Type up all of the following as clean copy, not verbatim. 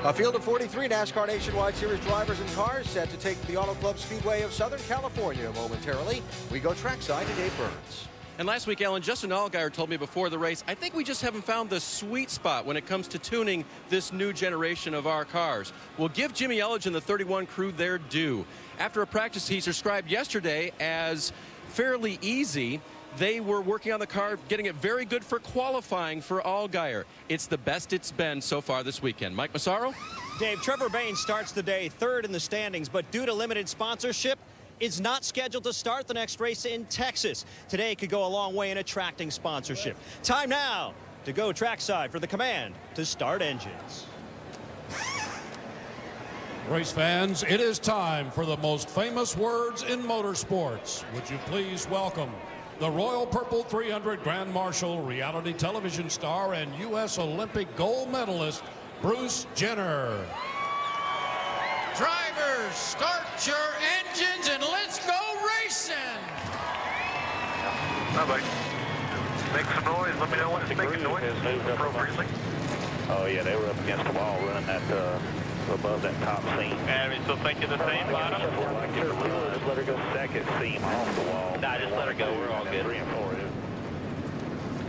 A field of 43 NASCAR Nationwide Series drivers and cars set to take the Auto Club Speedway of Southern California momentarily. We go trackside to Dave Burns. And last week, Alan, Justin Allgaier told me before the race, I think we just haven't found the sweet spot when it comes to tuning this new generation of our cars. We'll give Jimmy Elledge and the 31 crew their due. After a practice he's described yesterday as fairly easy, they were working on the car, getting it very good for qualifying for Allgaier. It's the best it's been so far this weekend. Mike Massaro? Dave, Trevor Bayne starts the day third in the standings, but due to limited sponsorship, is not scheduled to start the next race in Texas. Today could go a long way in attracting sponsorship. Time now to go trackside for the command to start engines. Race fans, it is time for the most famous words in motorsports. Would you please welcome the Royal Purple 300 Grand Marshal, reality television star, and U.S. Olympic gold medalist, Bruce Jenner. Drivers, start your engines and let's go racing. Bye-bye. Make some noise. Let me know when it's making noise appropriately. Oh, yeah, they were up against the wall running that above that top seam. And we still thinking the same bottom? Just let her go second seam off the wall. Nah, just let her go. We're all good. 3 and 4.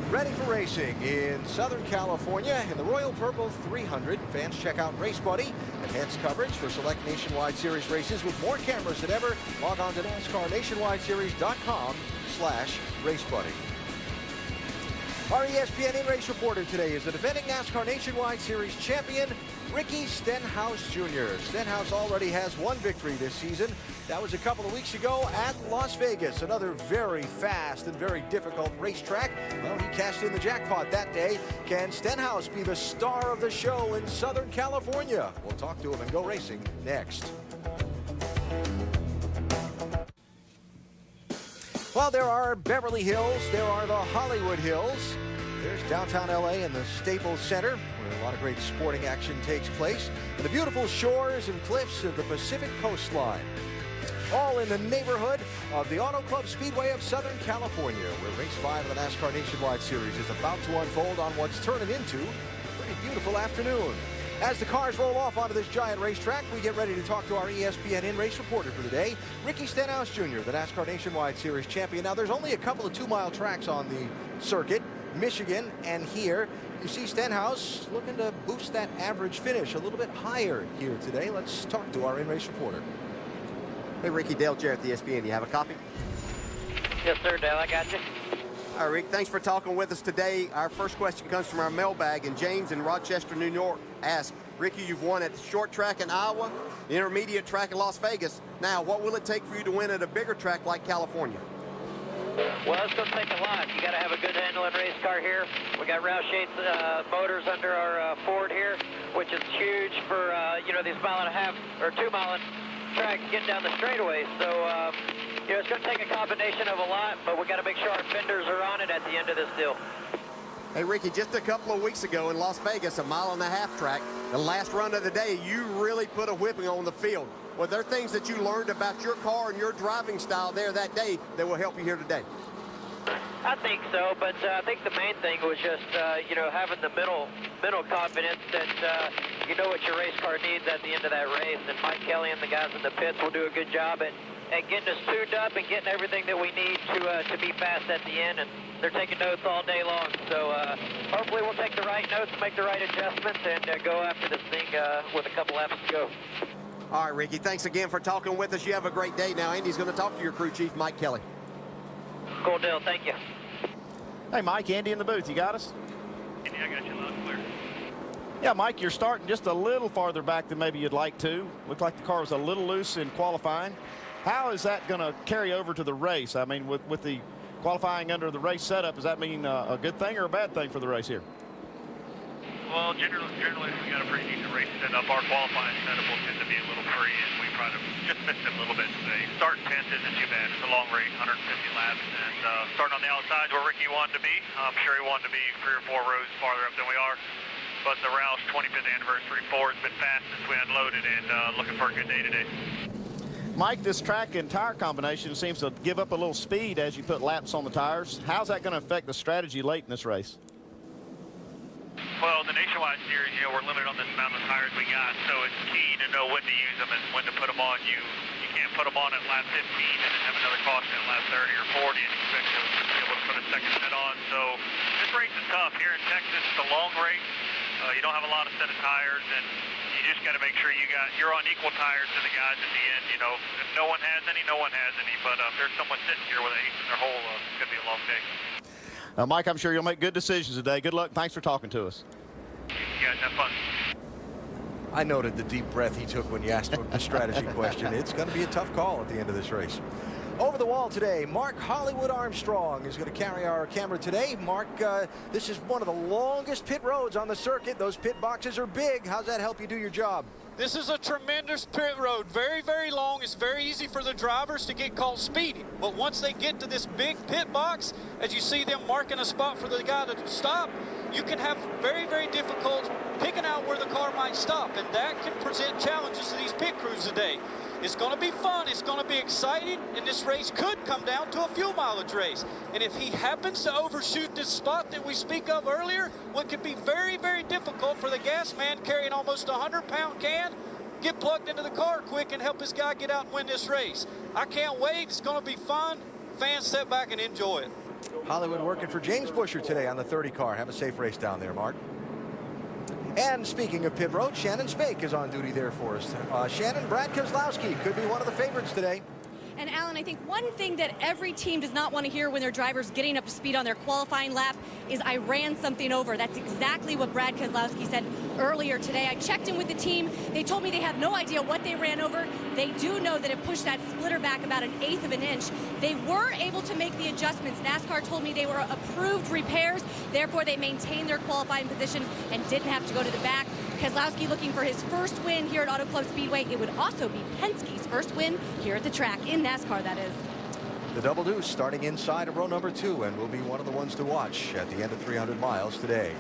Ready for racing in Southern California in the Royal Purple 300. Fans, check out Race Buddy. Enhanced coverage for select Nationwide Series races with more cameras than ever. Log on to NASCARNationwideSeries.com/RaceBuddy. Our ESPN in-race reporter today is the defending NASCAR Nationwide Series champion, Ricky Stenhouse Jr. Stenhouse already has one victory this season. That was a couple of weeks ago at Las Vegas, another very fast and very difficult racetrack. Well, he cashed in the jackpot that day. Can Stenhouse be the star of the show in Southern California? We'll talk to him and go racing next. Well, there are Beverly Hills, there are the Hollywood Hills. There's downtown LA and the Staples Center, where a lot of great sporting action takes place, and the beautiful shores and cliffs of the Pacific coastline. All in the neighborhood of the Auto Club Speedway of Southern California, where race 5 of the NASCAR Nationwide Series is about to unfold on what's turning into a pretty beautiful afternoon. As the cars roll off onto this giant racetrack, we get ready to talk to our ESPN in-race reporter for the day, Ricky Stenhouse Jr., the NASCAR Nationwide Series champion. Now, there's only a couple of 2-mile tracks on the circuit, Michigan and here. You see Stenhouse looking to boost that average finish a little bit higher here today. Let's talk to our in-race reporter. Hey, Ricky, Dale Jarrett, the ESPN. You have a copy? Yes, sir, Dale. I got you. All right, Rick, thanks for talking with us today. Our first question comes from our mailbag, and James in Rochester, New York asks, Ricky, you've won at the short track in Iowa, the intermediate track in Las Vegas. Now, what will it take for you to win at a bigger track like California? Well, it's going to take a lot. You got to have a good handling race car here. We got Roush Yates motors under our Ford here, which is huge for, these 1.5 or 2 mile tracks getting down the straightaway. So, it's going to take a combination of a lot, but we got to make sure our fenders are on it at the end of this deal. Hey, Ricky, just a couple of weeks ago in Las Vegas, a 1.5 mile track, the last run of the day, you really put a whipping on the field. Were there things that you learned about your car and your driving style there that day that will help you here today? I think so, but I think the main thing was just, having the mental confidence that you know what your race car needs at the end of that race. And Mike Kelly and the guys in the pits will do a good job at getting us tuned up and getting everything that we need to be fast at the end. And they're taking notes all day long. So hopefully we'll take the right notes, make the right adjustments, and go after this thing with a couple laps to go. All right, Ricky, thanks again for talking with us. You have a great day. Now, Andy's going to talk to your crew chief, Mike Kelly. Cool deal. Thank you. Hey, Mike, Andy in the booth. You got us? Andy, I got you loud and clear. Yeah, Mike, you're starting just a little farther back than maybe you'd like to. Looked like the car was a little loose in qualifying. How is that going to carry over to the race? I mean, with the qualifying under the race setup, does that mean a good thing or a bad thing for the race here? Well, generally we got a pretty decent race set up. Our qualifying setup will tend to be a little free, and we try to just miss it a little bit today. Starting 10th isn't too bad. It's a long race, 150 laps, and starting on the outside where Ricky wanted to be. I'm sure he wanted to be 3 or 4 rows farther up than we are. But the Roush 25th anniversary Ford has been fast since we unloaded, and looking for a good day today. Mike, this track and tire combination seems to give up a little speed as you put laps on the tires. How's that going to affect the strategy late in this race? Well, the Nationwide Nationwide Series, you know, we're limited on this amount of tires we got, so it's key to know when to use them and when to put them on. You can't put them on at lap 15 and then have another caution at lap 30 or 40 and expect to be able to put a second set on. So this race is tough. Here in Texas, it's a long race. You don't have a lot of set of tires, and you just got to make sure you're on equal tires to the guys at the end. You know, if no one has any, no one has any. But if there's someone sitting here with an ace in their hole, it's going to be a long day. Mike, I'm sure you'll make good decisions today. Good luck. Thanks for talking to us. You guys have fun. I noted the deep breath he took when you asked him the strategy question. It's going to be a tough call at the end of this race. Over the wall today, Mark Hollywood Armstrong is going to carry our camera today. Mark, this is one of the longest pit roads on the circuit. Those pit boxes are big. How's that help you do your job? This is a tremendous pit road. Very, very long. It's very easy for the drivers to get caught speeding. But once they get to this big pit box, as you see them marking a spot for the guy to stop, you can have very, very difficult picking out where the car might stop. And that can present challenges to these pit crews today. It's going to be fun. It's going to be exciting. And this race could come down to a fuel mileage race. And if he happens to overshoot this spot that we speak of earlier, what could be very, very difficult for the gas man carrying almost a 100-pound can, get plugged into the car quick and help this guy get out and win this race. I can't wait. It's going to be fun. Fans, sit back and enjoy it. Hollywood working for James Busher today on the 30 car. Have a safe race down there, Mark. And speaking of pit road, Shannon Spake is on duty there for us. Shannon, Brad Keselowski could be one of the favorites today. And Alan, I think one thing that every team does not want to hear when their driver's getting up to speed on their qualifying lap is I ran something over. That's exactly what Brad Keselowski said earlier today. I checked in with the team. They told me they have no idea what they ran over. They do know that it pushed that splitter back about 1/8 of an inch. They were able to make the adjustments. NASCAR told me they were approved repairs. Therefore, they maintained their qualifying position and didn't have to go to the back. Keselowski looking for his first win here at Auto Club Speedway. It would also be Penske's first win here at the track, in NASCAR, that is. The Double Deuce starting inside of row number 2 and will be one of the ones to watch at the end of 300 miles today.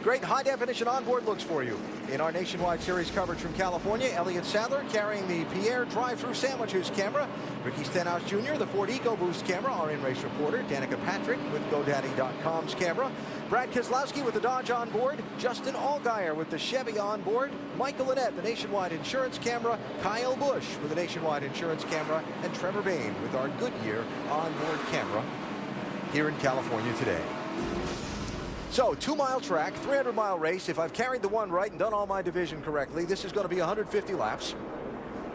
Great high-definition onboard looks for you. In our Nationwide Series coverage from California, Elliott Sadler carrying the Pierre drive-through sandwiches camera. Ricky Stenhouse Jr., the Ford EcoBoost camera, our in-race reporter. Danica Patrick with GoDaddy.com's camera. Brad Keselowski with the Dodge onboard. Justin Allgaier with the Chevy onboard. Michael Annett, the Nationwide Insurance camera. Kyle Busch with the Nationwide Insurance camera. And Trevor Bayne with our Goodyear onboard camera here in California today. So, 2-mile track, 300-mile race. If I've carried the one right and done all my division correctly, this is going to be 150 laps.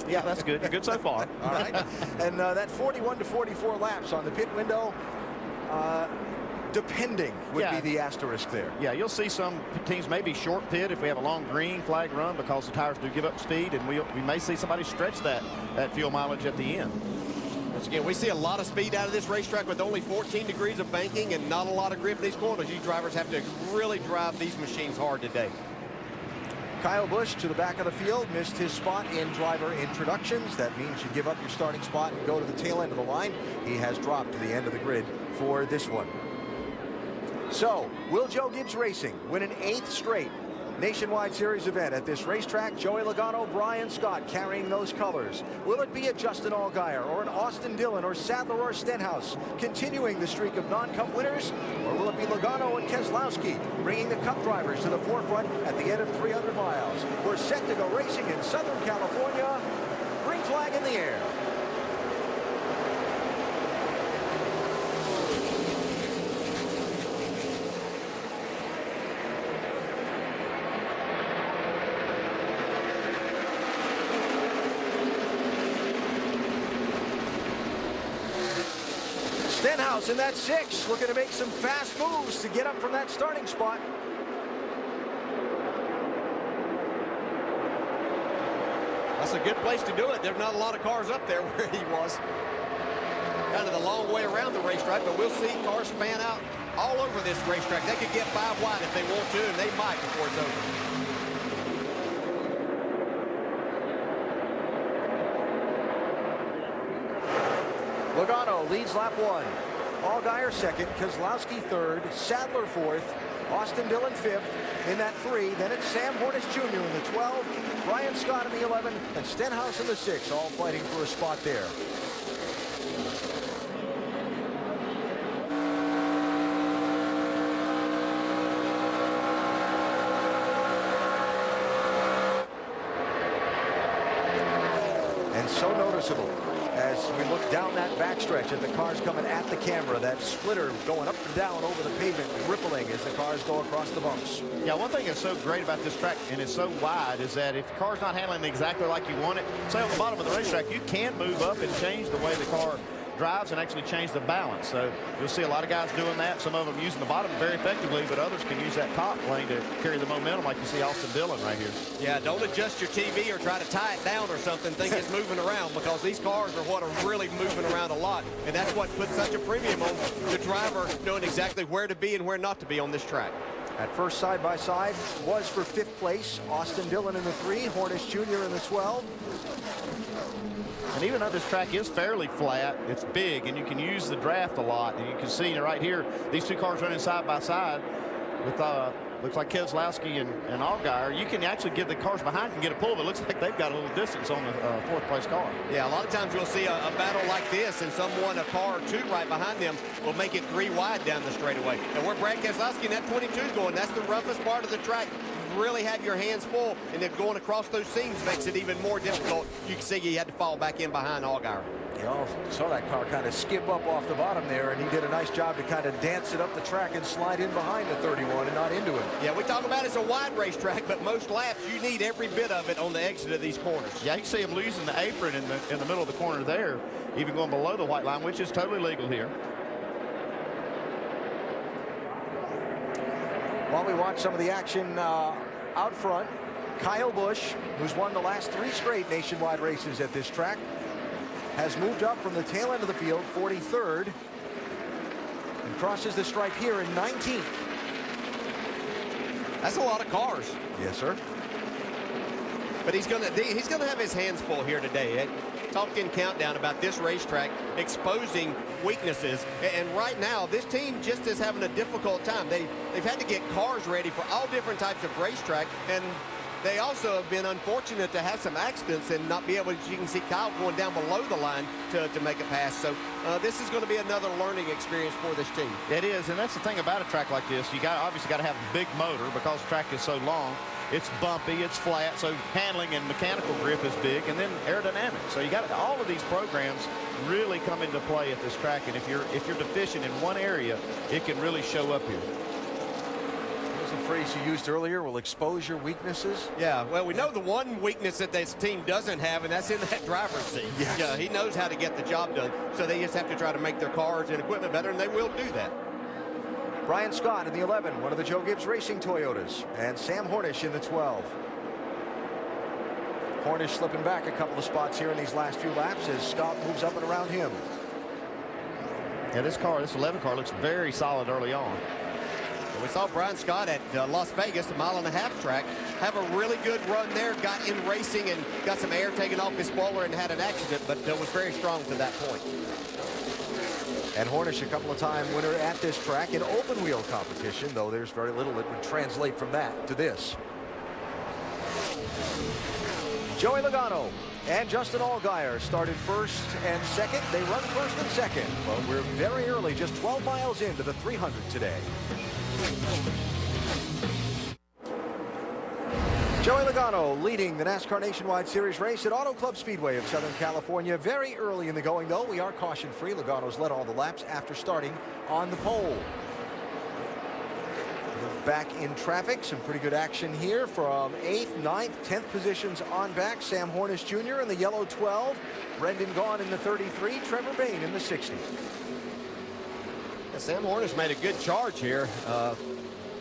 Yeah, that's good. You're good so far. All right. And that 41 to 44 laps on the pit window, depending would be the asterisk there. Yeah, you'll see some teams maybe short pit if we have a long green flag run because the tires do give up speed, and we may see somebody stretch that fuel mileage at the end. Once again, we see a lot of speed out of this racetrack with only 14 degrees of banking and not a lot of grip in these corners. You drivers have to really drive these machines hard today. Kyle Busch to the back of the field, missed his spot in driver introductions. That means you give up your starting spot and go to the tail end of the line. He has dropped to the end of the grid for this one. So, will Joe Gibbs Racing win an 8th straight Nationwide Series event at this racetrack? Joey Logano, Brian Scott carrying those colors. Will it be a Justin Allgaier or an Austin Dillon or Sadler or Stenhouse continuing the streak of non-cup winners? Or will it be Logano and Keselowski bringing the cup drivers to the forefront at the end of 300 miles? We're set to go racing in Southern California. Green flag in the air. Stenhouse in that 6, looking to make some fast moves to get up from that starting spot. That's a good place to do it. There's not a lot of cars up there where he was. Kind of the long way around the racetrack, but we'll see cars span out all over this racetrack. They could get 5 wide if they want to, and they might before it's over. Logano leads lap 1. Allgaier 2nd, Keselowski 3rd, Sadler 4th, Austin Dillon 5th. In that 3, then it's Sam Hornish Jr. in the 12, Brian Scott in the 11, and Stenhouse in the 6, all fighting for a spot there. so noticeable as we look down that backstretch at the cars coming at the camera. That splitter going up and down over the pavement, rippling as the cars go across the bumps. Yeah, one thing that's so great about this track, and it's so wide, is that if the car's not handling exactly like you want it, say on the bottom of the racetrack, you can move up and change the way the car drives and actually change the balance. So you'll see a lot of guys doing that. Some of them using the bottom very effectively, but others can use that top lane to carry the momentum, like you see Austin Dillon right here. Yeah, don't adjust your TV or try to tie it down or something, think it's moving around, because these cars are what are really moving around a lot, and that's what puts such a premium on the driver knowing exactly where to be and where not to be on this track. At first side-by-side was for 5th place. Austin Dillon in the 3, Hornish Jr. in the 12. And even though this track is fairly flat, it's big, and you can use the draft a lot. And you can see right here, these two cars running side by side with looks like Keselowski and Allgaier. You can actually get the cars behind and get a pull, but it looks like they've got a little distance on the 4th place car. Yeah, a lot of times you'll see a battle like this, and someone, a car or two right behind them, will make it 3 wide down the straightaway. And where Brad Keselowski in that 22 is going, that's the roughest part of the track. You really have your hands full, and then going across those seams makes it even more difficult. You can see he had to fall back in behind Allgaier. You know, saw that car kind of skip up off the bottom there, and he did a nice job to kind of dance it up the track and slide in behind the 31 and not into it. Yeah, we talk about it's a wide racetrack, but most laps you need every bit of it on the exit of these corners. Yeah, you see him losing the apron in the middle of the corner there, even going below the white line, which is totally legal here. While we watch some of the action out front, Kyle Busch, who's won the last 3 straight nationwide races at this track, has moved up from the tail end of the field, 43rd, and crosses the stripe here in 19th. That's a lot of cars. Yes, sir. But he's gonna have his hands full here today. Talked in Countdown about this racetrack exposing weaknesses, and right now this team just is having a difficult time. They've had to get cars ready for all different types of racetrack, and they also have been unfortunate to have some accidents and not be able to. You can see Kyle going down below the line to make a pass. So this is going to be another learning experience for this team. It is, and that's the thing about a track like this. You obviously got to have a big motor because the track is so long. It's bumpy, it's flat, so handling and mechanical grip is big, and then aerodynamics. So you got all of these programs really come into play at this track, and if you're deficient in one area, it can really show up here. There's a phrase you used earlier, will expose your weaknesses. Yeah, well, we know the one weakness that this team doesn't have, and that's in that driver's seat. Yes. Yeah, he knows how to get the job done, so they just have to try to make their cars and equipment better, and they will do that. Brian Scott in the 11, one of the Joe Gibbs Racing Toyotas, and Sam Hornish in the 12. Hornish slipping back a couple of spots here in these last few laps as Scott moves up and around him. Yeah, this 11 car looks very solid early on. We saw Brian Scott at Las Vegas, a 1.5-mile track, have a really good run there, got in racing and got some air taken off his spoiler and had an accident, but was very strong to that point. And Hornish, a couple of time winner at this track in open wheel competition, though there's very little that would translate from that to this. Joey Logano and Justin Allgaier started first and second. They run first and second, but we're very early, just 12 miles into the 300 today. Joey Logano leading the NASCAR Nationwide Series race at Auto Club Speedway of Southern California. Very early in the going, though. We are caution-free. Logano's led all the laps after starting on the pole. We're back in traffic. Some pretty good action here from 8th, 9th, 10th positions on back. Sam Hornish Jr. in the yellow 12. Brendan Gaughan in the 33. Trevor Bayne in the 60. Yeah, Sam Hornish made a good charge here.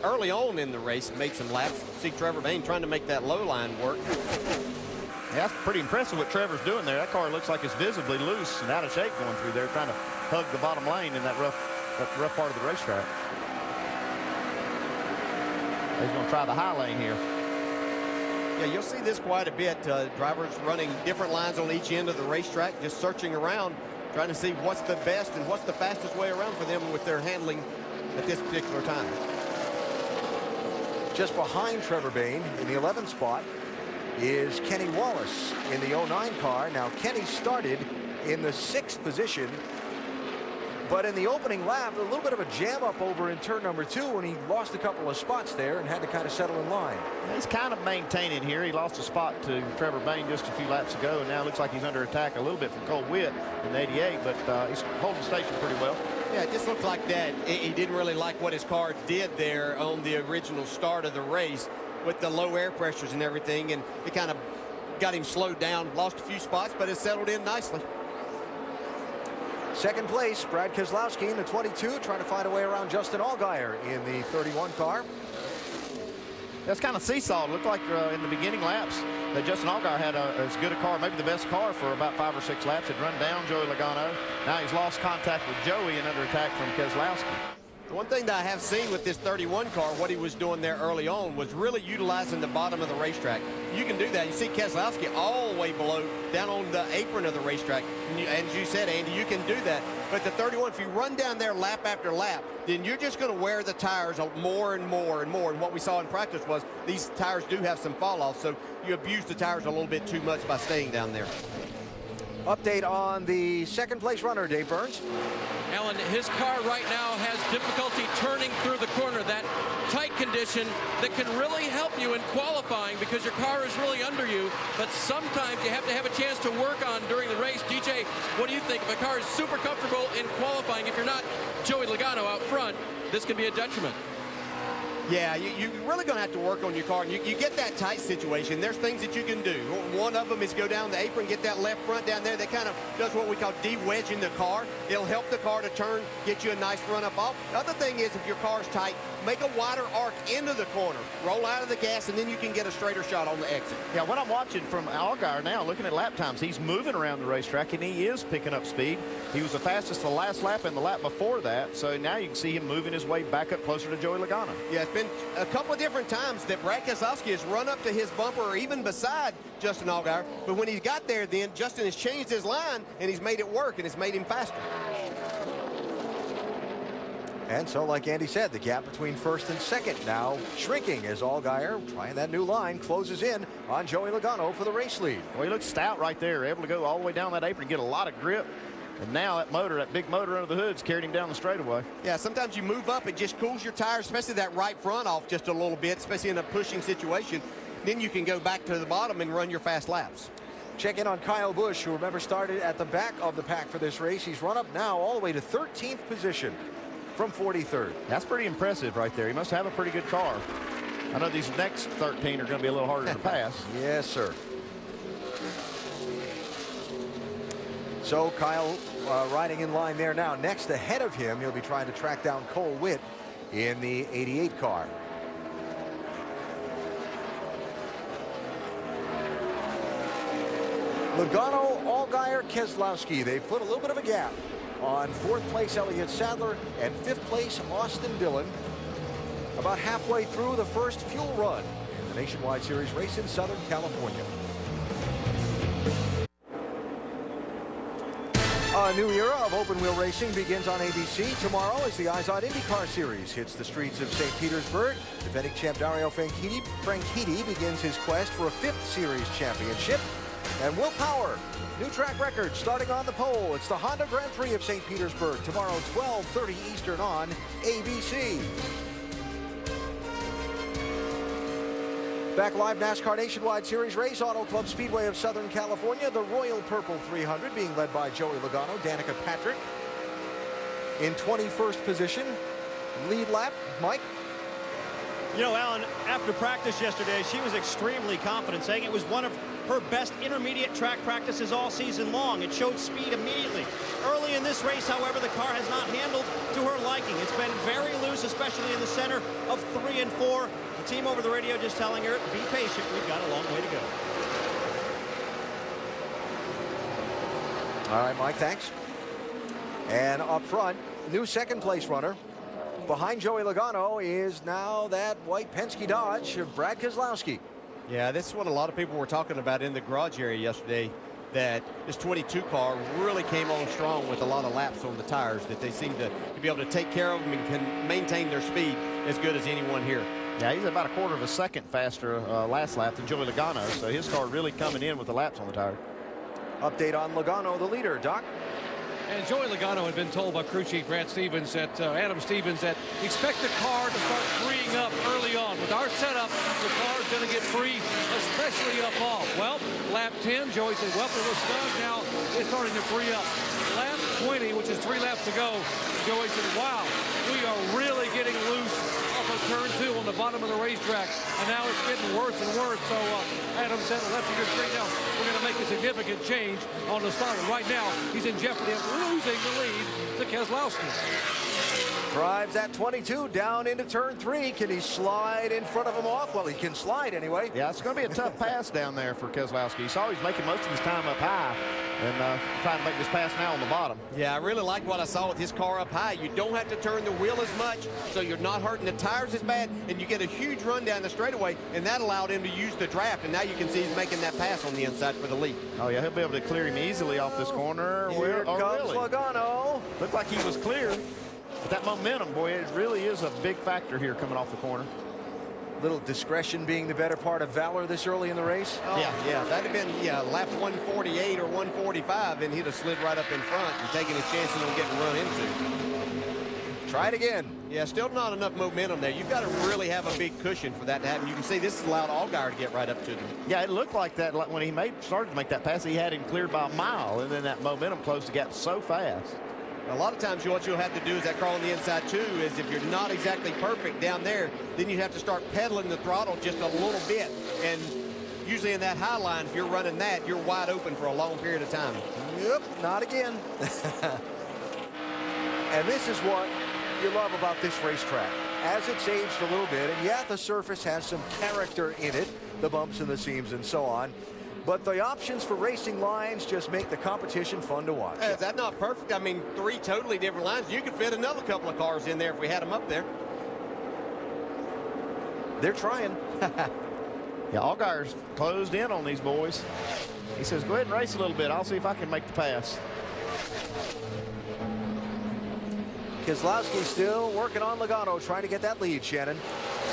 Early on in the race, made some laps. See Trevor Bayne trying to make that low line work. Yeah, that's pretty impressive what Trevor's doing there. That car looks like it's visibly loose and out of shape going through there, trying to hug the bottom lane in that rough part of the racetrack. He's going to try the high lane here. Yeah, you'll see this quite a bit. Drivers running different lines on each end of the racetrack, just searching around, trying to see what's the best and what's the fastest way around for them with their handling at this particular time. Just behind Trevor Bayne in the 11th spot is Kenny Wallace in the 09 car. Now, Kenny started in the 6th position But in the opening lap, a little bit of a jam up over in turn number 2 when he lost a couple of spots there and had to kind of settle in line. He's kind of maintaining here. He lost a spot to Trevor Bayne just a few laps ago, and now it looks like he's under attack a little bit from Cole Witt in the 88, but he's holding station pretty well. Yeah, it just looked like that. He didn't really like what his car did there on the original start of the race with the low air pressures and everything, and it kind of got him slowed down, lost a few spots, but it settled in nicely. Second place, Brad Keselowski in the 22, trying to find a way around Justin Allgaier in the 31 car. That's kind of seesaw. It looked like in the beginning laps that Justin Allgaier had as good a car, maybe the best car for about 5 or 6 laps. Had run down Joey Logano. Now he's lost contact with Joey and under attack from Keselowski. One thing that I have seen with this 31 car, what he was doing there early on was really utilizing the bottom of the racetrack. You can do that. You see Keselowski all the way below, down on the apron of the racetrack. And as you said, Andy, you can do that. But the 31, if you run down there lap after lap, then you're just going to wear the tires more and more and more. And what we saw in practice was these tires do have some fall off, so you abuse the tires a little bit too much by staying down there. Update on the second place runner, Dave Burns. Alan, his car right now has difficulty turning through the corner. That tight condition that can really help you in qualifying because your car is really under you, but sometimes you have to have a chance to work on during the race. DJ, what do you think? If a car is super comfortable in qualifying, if you're not Joey Logano out front, this can be a detriment. Yeah, you're really going to have to work on your car. And you get that tight situation. There's things that you can do. One of them is go down the apron, get that left front down there. That kind of does what we call de-wedging the car. It'll help the car to turn, get you a nice run up off. The other thing is if your car's tight, make a wider arc into the corner. Roll out of the gas, and then you can get a straighter shot on the exit. Yeah, what I'm watching from Allgaier now, looking at lap times, he's moving around the racetrack, and he is picking up speed. He was the fastest the last lap and the lap before that, so now you can see him moving his way back up closer to Joey Logano. Yeah, it's been a couple of different times that Brad Keselowski has run up to his bumper or even beside Justin Allgaier, but when he got there, then Justin has changed his line, and he's made it work, and it's made him faster. And so, like Andy said, the gap between first and second now shrinking as Allgaier, trying that new line, closes in on Joey Logano for the race lead. Well, he looks stout right there, able to go all the way down that apron, get a lot of grip. And now that motor, that big motor under the hood's carried him down the straightaway. Yeah, sometimes you move up, it just cools your tires, especially that right front off just a little bit, especially in a pushing situation. Then you can go back to the bottom and run your fast laps. Check in on Kyle Busch, who remember started at the back of the pack for this race. He's run up now all the way to 13th position from 43rd. That's pretty impressive right there. He must have a pretty good car. I know these next 13 are going to be a little harder to pass. Yes, sir. So Kyle riding in line there now. Next ahead of him, he'll be trying to track down Cole Witt in the 88 car. Logano, Allgaier, Keselowski. They've put a little bit of a gap on 4th place Elliott Sadler and 5th place Austin Dillon. About halfway through the first fuel run in the Nationwide Series race in Southern California. A new era of open-wheel racing begins on ABC tomorrow as the Izod IndyCar Series hits the streets of St. Petersburg. Defending champ Dario Franchitti begins his quest for a 5th Series championship. And Will Power, new track record starting on the pole. It's the Honda Grand Prix of St. Petersburg tomorrow, 12:30 Eastern on ABC. Back live NASCAR Nationwide Series race, Auto Club Speedway of Southern California. The Royal Purple 300 being led by Joey Logano, Danica Patrick in 21st position. Lead lap, Mike. You know, Alan, after practice yesterday, she was extremely confident, saying it was one of her best intermediate track practices all season long. It showed speed immediately. Early in this race, however, the car has not handled to her liking. It's been very loose, especially in the center of 3 and 4. The team over the radio just telling her, be patient, we've got a long way to go. All right, Mike, thanks. And up front, new 2nd place runner. Behind Joey Logano is now that white Penske Dodge of Brad Keselowski. Yeah, this is what a lot of people were talking about in the garage area yesterday, that this 22 car really came on strong with a lot of laps on the tires, that they seem to be able to take care of them and can maintain their speed as good as anyone here. Yeah, he's about a 1/4 of a second faster last lap than Joey Logano, so his car really coming in with the laps on the tire. Update on Logano, the leader, Doc. And Joey Logano had been told by crew chief Brad Stevens, Adam Stevens, that expect the car to start freeing up early on. With our setup, the car's going to get free, especially up off. Well, lap 10, Joey said, well, it was stuck. Now it's starting to free up. Lap 20, which is 3 laps to go, Joey said, wow, we are really getting loose off of turn 2 on the bottom of the racetrack. And now it's getting worse and worse. So Adam said, let's get straight now. We're going to make a significant change on the start. And right now, he's in jeopardy of losing the lead to Keselowski. Drives at 22 down into turn 3. Can he slide in front of him off? Well, he can slide anyway. Yeah, it's going to be a tough pass down there for Keselowski. You saw he's making most of his time up high and trying to make this pass now on the bottom. Yeah, I really like what I saw with his car up high. You don't have to turn the wheel as much, so you're not hurting the tires as bad, and you get a huge run down the straightaway, and that allowed him to use the draft, and now you can see he's making that pass on the inside for the lead. Oh, yeah, he'll be able to clear him easily off this corner. Here comes Logano. Looked like he was clear. But that momentum, boy, it really is a big factor here coming off the corner. Little discretion being the better part of valor this early in the race. Oh. Yeah, that'd have been lap 148 or 145, and he'd have slid right up in front and taken his chances on getting run into. Try it again. Yeah, still not enough momentum there. You've got to really have a big cushion for that to happen. You can see this has allowed Allgaier to get right up to them. Yeah, it looked like that when he started to make that pass. He had him cleared by a mile, and then that momentum closed the gap so fast. A lot of times what you'll have to do is that car on the inside too is if you're not exactly perfect down there, then you have to start pedaling the throttle just a little bit. And usually in that high line, if you're running that, you're wide open for a long period of time. Yep, not again. And this is what you love about this racetrack. As it's aged a little bit, and yeah, the surface has some character in it, the bumps and the seams and so on. But the options for racing lines just make the competition fun to watch. Is that not perfect? I mean, 3 totally different lines. You could fit another couple of cars in there if we had them up there. They're trying. Yeah, Allgaier's closed in on these boys. He says, go ahead and race a little bit. I'll see if I can make the pass. Keselowski still working on Logano, trying to get that lead, Shannon.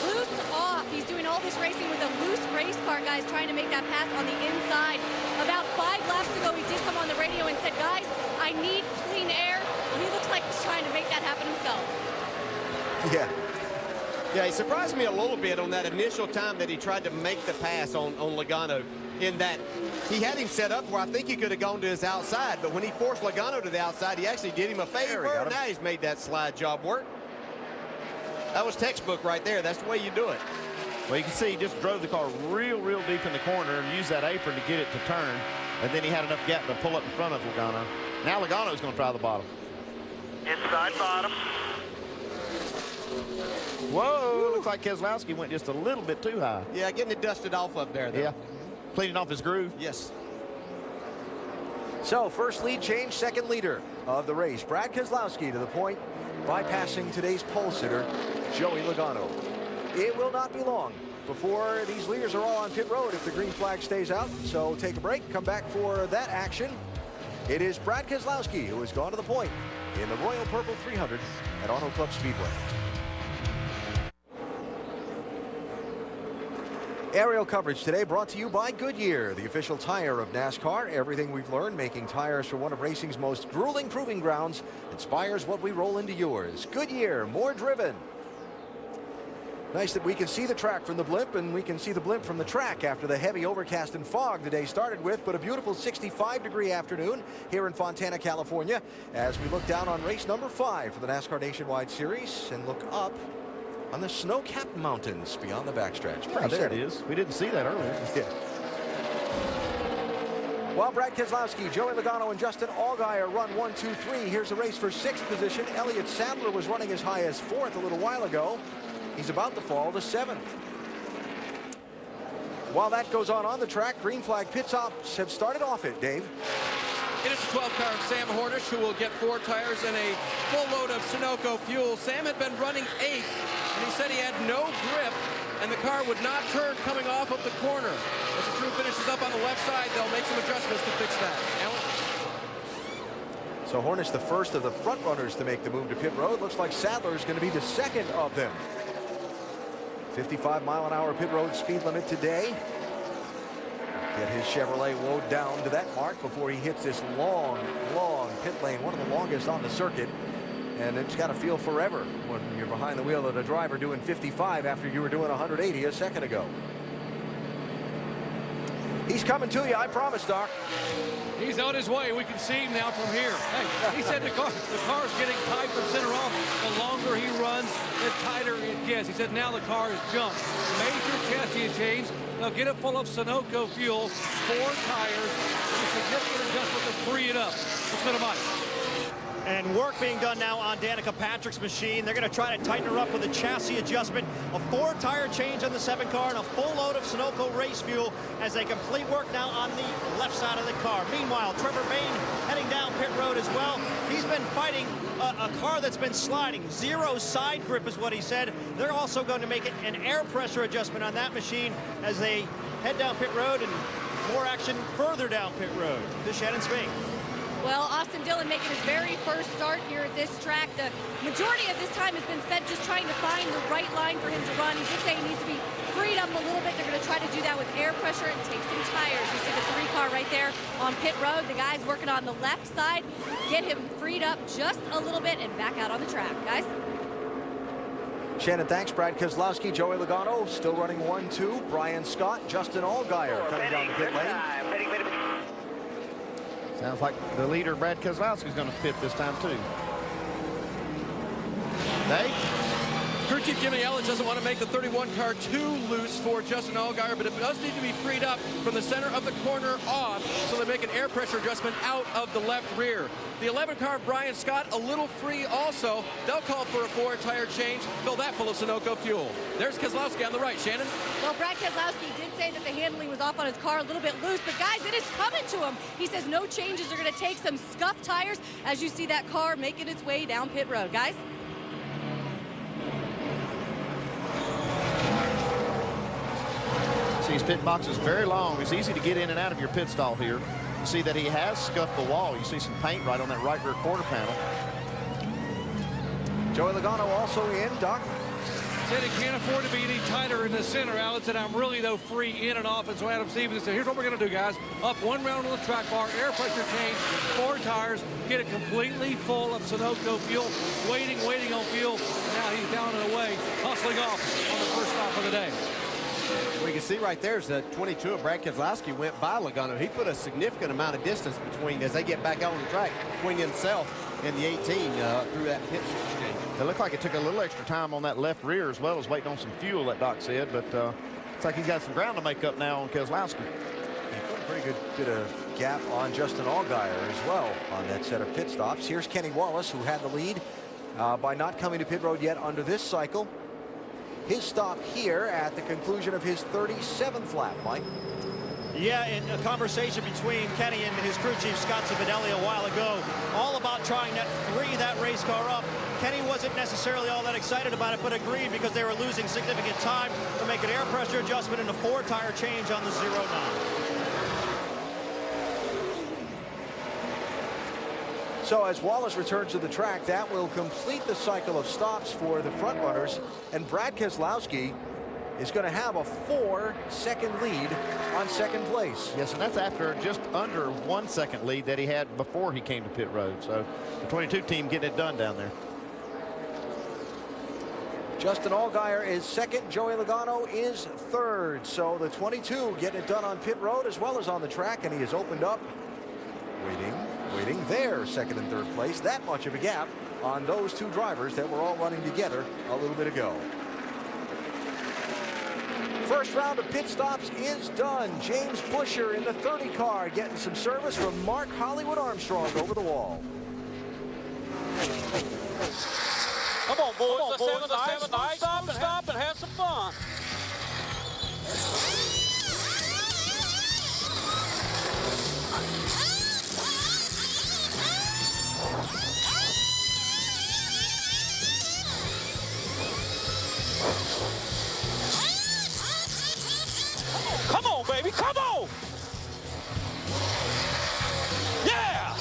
Loose off. He's doing all this racing with a loose race car, guys, trying to make that pass on the inside. About 5 laps ago, he did come on the radio and said, guys, I need clean air. Well, he looks like he's trying to make that happen himself. Yeah. Yeah, he surprised me a little bit on that initial time that he tried to make the pass on Logano, in that he had him set up where I think he could have gone to his outside, but when he forced Logano to the outside, he actually did him a favor. Now he's made that slide job work. That was textbook right there. That's the way you do it. Well, you can see he just drove the car real deep in the corner and used that apron to get it to turn, and then he had enough gap to pull up in front of Logano. Now Logano's going to try the bottom. Inside bottom. Whoa, looks like Keselowski went just a little bit too high. Yeah, getting it dusted off up there, though. Yeah, cleaning off his groove. Yes. So first lead change, second leader of the race. Brad Keselowski to the point, bypassing today's pole sitter, Joey Logano. It will not be long before these leaders are all on pit road if the green flag stays out. So take a break, come back for that action. It is Brad Keselowski who has gone to the point in the Royal Purple 300 at Auto Club Speedway. Aerial coverage today brought to you by Goodyear, the official tire of NASCAR. Everything we've learned making tires for one of racing's most grueling proving grounds inspires what we roll into yours. Goodyear, more driven. Nice that we can see the track from the blimp, and we can see the blimp from the track after the heavy overcast and fog the day started with, but a beautiful 65-degree afternoon here in Fontana, California, as we look down on race number 5 for the NASCAR Nationwide Series and look up on the snow-capped mountains beyond the backstretch. Yeah, there it is. We didn't see that earlier. Yeah. While Brad Keselowski, Joey Logano, and Justin Allgaier run 1, 2, 3, here's a race for 6th position. Elliott Sadler was running as high as 4th a little while ago. He's about to fall to 7th. While that goes on the track, green flag pit stops have started off it, Dave. It is the 12 car of Sam Hornish, who will get 4 tires and a full load of Sunoco fuel. Sam had been running 8th, and he said he had no grip, and the car would not turn coming off of the corner. As the crew finishes up on the left side, they'll make some adjustments to fix that. Alan? So Hornish, the first of the front runners to make the move to pit road. Looks like Sadler is going to be the second of them. 55-mile-an-hour pit road speed limit today. Get his Chevrolet woed down to that mark before he hits this long pit lane, one of the longest on the circuit. And it's got to feel forever when you're behind the wheel of a driver doing 55 after you were doing 180 a second ago. He's coming to you, I promise, Doc. He's on his way. We can see him now from here. Hey, he said the car's getting tight from center off. The longer he runs, the tighter it gets. He said now the car is jumped. Major chassis change. They'll get it full of Sunoco fuel, 4 tires, and a significant adjustment to free it up. Let's go to Mike. And work being done now on Danica Patrick's machine. They're going to try to tighten her up with a chassis adjustment, a 4-tire change on the 7 car, and a full load of Sunoco race fuel as they complete work now on the left side of the car. Meanwhile, Trevor Bayne heading down pit road as well. He's been fighting a car that's been sliding. 0 side grip is what he said. They're also going to make it an air pressure adjustment on that machine as they head down pit road, and more action further down pit road. This is Shannon Spink. Well, Austin Dillon making his very first start here at this track. The majority of this time has been spent just trying to find the right line for him to run. He did say he needs to be freed up a little bit. They're going to try to do that with air pressure and take some tires. You see the 3 car right there on pit road. The guy's working on the left side. Get him freed up just a little bit and back out on the track, guys. Shannon, thanks. Brad Keselowski, Joey Logano still running 1-2. Brian Scott, Justin Allgaier coming down the pit lane. Sounds like the leader, Brad Keselowski, is going to pit this time, too. Dave? Crew Chief Jimmy Elledge doesn't want to make the 31 car too loose for Justin Allgaier, but it does need to be freed up from the center of the corner off, so they make an air pressure adjustment out of the left rear. The 11 car, Brian Scott, a little free also. They'll call for a 4-tire change, fill that full of Sunoco fuel. There's Keselowski on the right. Shannon? Well, Brad Keselowski did say that the handling was off on his car a little bit loose, but guys, it is coming to him. He says no changes are going to take some scuffed tires as you see that car making its way down pit road. Guys? These pit boxes very long. It's easy to get in and out of your pit stall here. You see that he has scuffed the wall. You see some paint right on that right rear quarter panel. Joey Logano also in, Doc. Said he can't afford to be any tighter in the center. Alan said, I'm really, though, free in and off. And so Adam Stevens said, here's what we're going to do, guys. Up 1 round on the track bar, air pressure change, 4 tires, get it completely full of Sunoco fuel, waiting on fuel. And now he's down and away, hustling off on the first stop of the day. We can see right there is the 22 of Brad Keselowski went by Logano. He put a significant amount of distance between, as they get back out on the track, between himself and the 18 through that pit exchange. It looked like it took a little extra time on that left rear as well as waiting on some fuel, that Doc said, but it's like he's got some ground to make up now on Keselowski. He put a pretty good bit of gap on Justin Allgaier as well on that set of pit stops. Here's Kenny Wallace, who had the lead by not coming to pit road yet under this cycle. His stop here at the conclusion of his 37th lap, Mike. Yeah, in a conversation between Kenny and his crew chief, Scott Cividelli, a while ago, all about trying to free that race car up. Kenny wasn't necessarily all that excited about it, but agreed because they were losing significant time to make an air pressure adjustment and a 4-tire change on the 0-9. So as Wallace returns to the track, that will complete the cycle of stops for the front runners, and Brad Keselowski is going to have a 4-second lead on second place. Yes, and that's after just under 1 second lead that he had before he came to pit road. So the 22 team getting it done down there. Justin Allgaier is second. Joey Logano is third. So the 22 getting it done on pit road as well as on the track, and he has opened up, waiting there, second and third place. That much of a gap on those two drivers that were all running together a little bit ago. First round of pit stops is done. James Busher in the 30 car getting some service from Mark Hollywood Armstrong over the wall. Come on, boys. Let's have a nice stop and have some fun. Come on, baby, come on! Yeah!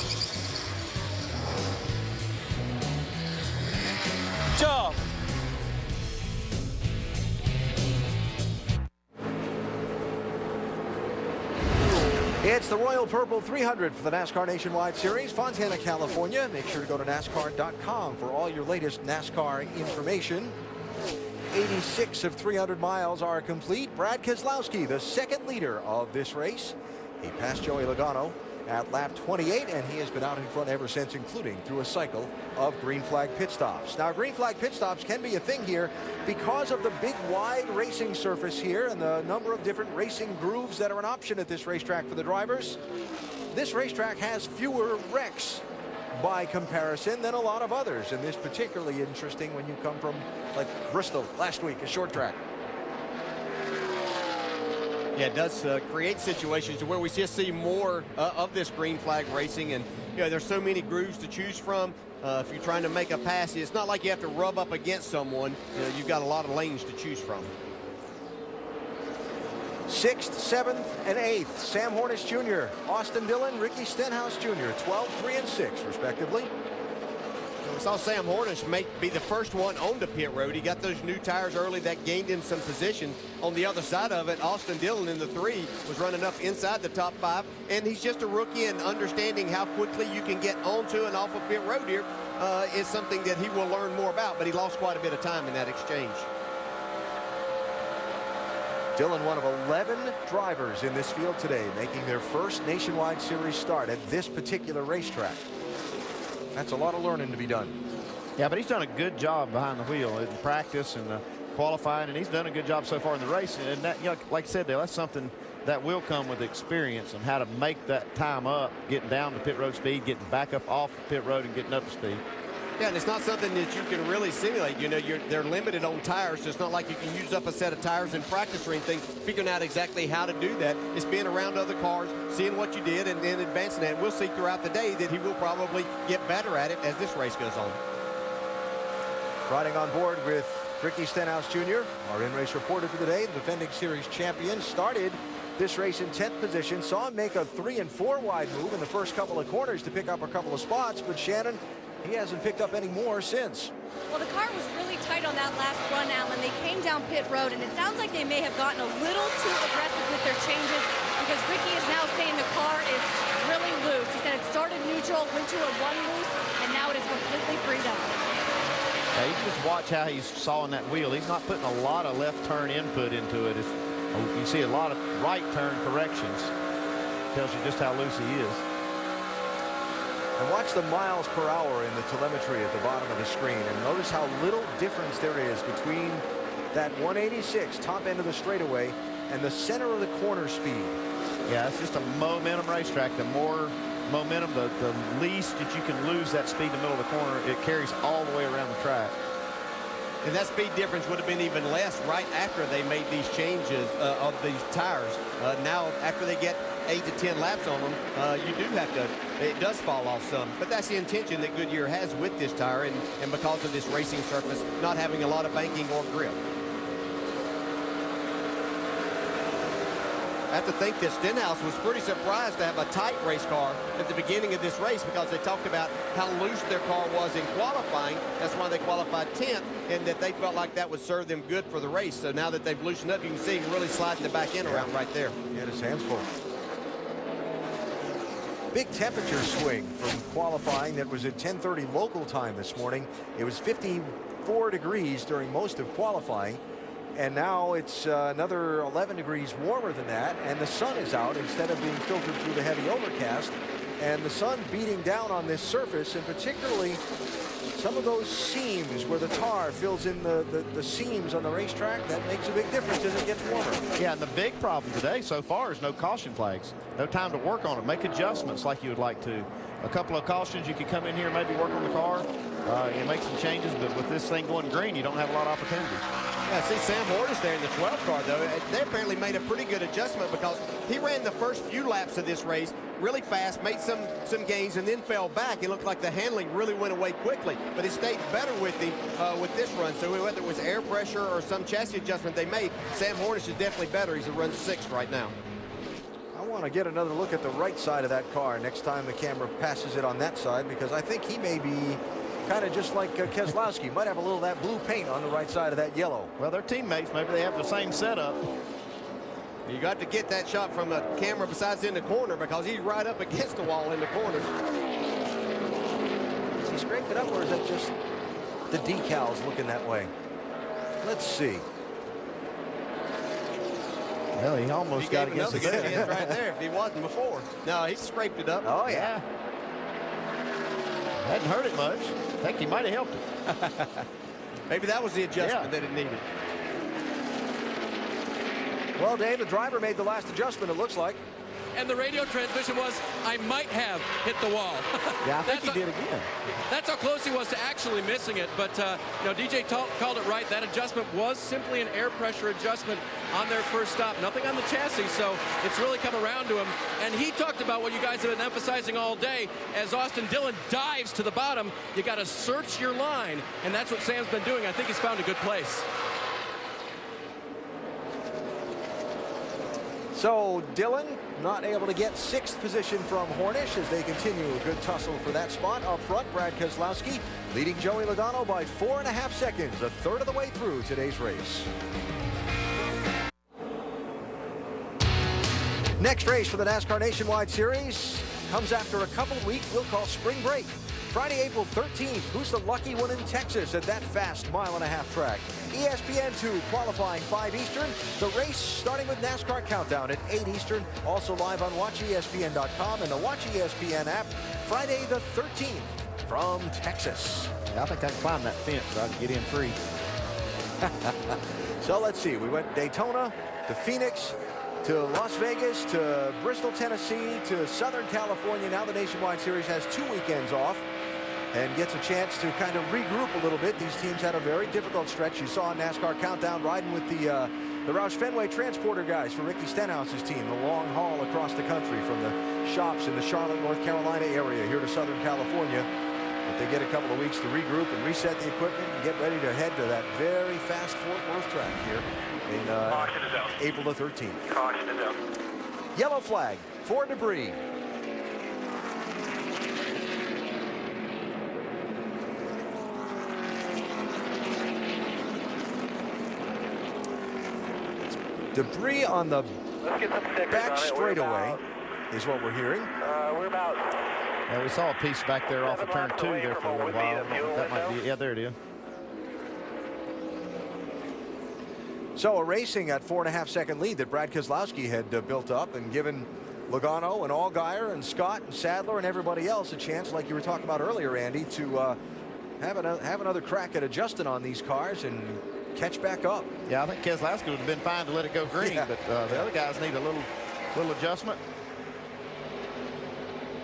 Job. It's the Royal Purple 300 for the NASCAR Nationwide Series, Fontana, California. Make sure to go to NASCAR.com for all your latest NASCAR information. 86 of 300 miles are complete. Brad Keselowski, the second leader of this race. He passed Joey Logano at lap 28, and he has been out in front ever since, including through a cycle of green flag pit stops. Now, green flag pit stops can be a thing here because of the big, wide racing surface here and the number of different racing grooves that are an option at this racetrack for the drivers. This racetrack has fewer wrecks by comparison than a lot of others, and this is particularly interesting when you come from, like, Bristol last week, a short track. Yeah, it does create situations where we just see more of this green flag racing, and there's so many grooves to choose from. If you're trying to make a pass, it's not like you have to rub up against someone. You've got a lot of lanes to choose from. 6th, 7th, and 8th, Sam Hornish Jr., Austin Dillon, Ricky Stenhouse Jr., 12, 3, and 6, respectively. We saw Sam Hornish be the first one on the pit road. He got those new tires early that gained him some position. On the other side of it, Austin Dillon in the 3 was running up inside the top 5, and he's just a rookie, and understanding how quickly you can get onto and off of pit road here is something that he will learn more about, but he lost quite a bit of time in that exchange. Dillon, one of 11 drivers in this field today, making their first Nationwide Series start at this particular racetrack. That's a lot of learning to be done. Yeah, but he's done a good job behind the wheel in practice and qualifying, and he's done a good job so far in the race. And that, like I said, Dale, that's something that will come with experience on how to make that time up, getting down to pit road speed, getting back up off pit road, and getting up to speed. Yeah, and it's not something that you can really simulate. They're limited on tires, so it's not like you can use up a set of tires in practice or anything. Figuring out exactly how to do that, it's being around other cars, seeing what you did, and then advancing that. We'll see throughout the day that he will probably get better at it as this race goes on. Riding on board with Ricky Stenhouse Jr., our in-race reporter for the day, the defending series champion, started this race in 10th position, saw him make a 3 and 4 wide move in the first couple of corners to pick up a couple of spots, but Shannon, he hasn't picked up any more since. Well, the car was really tight on that last run, Alan. They came down pit road, and it sounds like they may have gotten a little too aggressive with their changes, because Ricky is now saying the car is really loose. He said it started neutral, went to a 1 loose, and now it is completely freed up. Yeah, you can just watch how he's sawing that wheel. He's not putting a lot of left turn input into it. You see a lot of right turn corrections. Tells you just how loose he is. And watch the miles per hour in the telemetry at the bottom of the screen, and notice how little difference there is between that 186 top end of the straightaway and the center of the corner speed. Yeah, it's just a momentum racetrack. The more momentum, the least that you can lose that speed in the middle of the corner. It carries all the way around the track. And that speed difference would have been even less right after they made these changes of these tires. Now, after they get 8 to 10 laps on them, you do have to, it does fall off some. But that's the intention that Goodyear has with this tire, and because of this racing surface not having a lot of banking or grip. I have to think that Stenhouse was pretty surprised to have a tight race car at the beginning of this race, because they talked about how loose their car was in qualifying. That's why they qualified 10th, and that they felt like that would serve them good for the race. So now that they've loosened up, you can see him really sliding the back end around right there. He had his hands full. Big temperature swing from qualifying that was at 10:30 local time this morning. It was 54 degrees during most of qualifying, and now it's another 11 degrees warmer than that, and the sun is out instead of being filtered through the heavy overcast, and the sun beating down on this surface, and particularly some of those seams where the tar fills in the seams on the racetrack. That makes a big difference as it gets warmer. Yeah, and the big problem today so far is no caution flags. No time to work on it. Make adjustments like you would like to. A couple of cautions, you could come in here and maybe work on the car and make some changes, but with this thing going green, you don't have a lot of opportunities. Yeah, see Sam Hornish there in the 12th car, though. They apparently made a pretty good adjustment, because he ran the first few laps of this race really fast, made some gains, and then fell back. It looked like the handling really went away quickly, but it stayed better with him with this run. So whether it was air pressure or some chassis adjustment they made, Sam Hornish is definitely better. He's a run 6th right now. I want to get another look at the right side of that car next time the camera passes it on that side, because I think he may be kind of just like Keselowski. Might have a little of that blue paint on the right side of that yellow. Well, they're teammates. Maybe they have the same setup. You got to get that shot from the camera besides in the corner because he's right up against the wall in the corners. Has he scraped it up, or is that just the decals looking that way? Let's see. Well, he almost got against the chance right there if he wasn't before. No, he scraped it up. Oh, yeah. Hadn't hurt it much. I think he might have helped it. Maybe that was the adjustment that it needed. Well, Dave, the driver made the last adjustment, it looks like. And the radio transmission was, I might have hit the wall. Yeah, I think he did again. That's how close he was to actually missing it. But, you know, DJ called it right. That adjustment was simply an air pressure adjustment on their first stop. Nothing on the chassis, so it's really come around to him. And he talked about what you guys have been emphasizing all day. As Austin Dillon dives to the bottom, you got to search your line, and that's what Sam's been doing. I think he's found a good place. So Dillon not able to get 6th position from Hornish as they continue a good tussle for that spot. Up front, Brad Keselowski leading Joey Logano by 4.5 seconds, a third of the way through today's race. Next race for the NASCAR Nationwide Series comes after a couple weeks we'll call spring break. Friday, April 13th, who's the lucky one in Texas at that fast mile-and-a-half track? ESPN2 qualifying 5 Eastern. The race starting with NASCAR Countdown at 8 Eastern. Also live on WatchESPN.com and the Watch ESPN app. Friday the 13th from Texas. Yeah, I think I can climb that fence so I can get in free. So let's see. We went Daytona to Phoenix to Las Vegas to Bristol, Tennessee to Southern California. Now the Nationwide Series has 2 weekends off and gets a chance to kind of regroup a little bit. These teams had a very difficult stretch. You saw NASCAR Countdown riding with the Roush Fenway Transporter guys for Ricky Stenhouse's team, the long haul across the country from the shops in the Charlotte, North Carolina area here to Southern California. But they get a couple of weeks to regroup and reset the equipment and get ready to head to that very fast Fort Worth track here in April the 13th. Caution is out. Yellow flag for debris. Debris on the back straightaway is what we're hearing. We're about. Yeah, we saw a piece back there off of turn 2 there for a little while. That might be, yeah, there it is. So a racing at 4.5 second lead that Brad Keselowski had built up and given Logano and Allgaier and Scott and Sadler and everybody else a chance, like you were talking about earlier, Andy, to have another crack at adjusting on these cars and catch back up. Yeah, I think Keselowski would have been fine to let it go green, yeah. But the other guys need a little adjustment.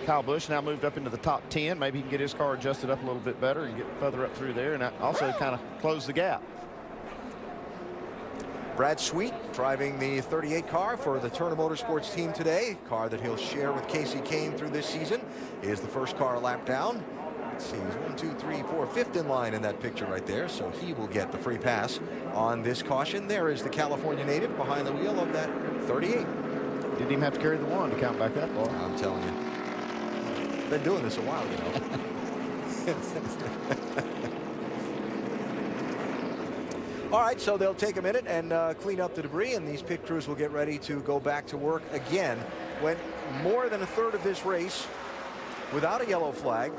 Kyle Busch now moved up into the top 10. Maybe he can get his car adjusted up a little bit better and get further up through there and also kind of close the gap. Brad Sweet driving the 38 car for the Turner Motorsports team today. Car that he'll share with Casey Kane through this season is the first car lap down. Let's see, he's 1, 2, 3, 4, 5th in line in that picture right there. So he will get the free pass on this caution. There is the California native behind the wheel of that 38. Didn't even have to carry the 1 to count back that far. I'm telling you. Been doing this a while, you know. All right, so they'll take a minute and clean up the debris, and these pit crews will get ready to go back to work again. Went more than a third of this race without a yellow flag.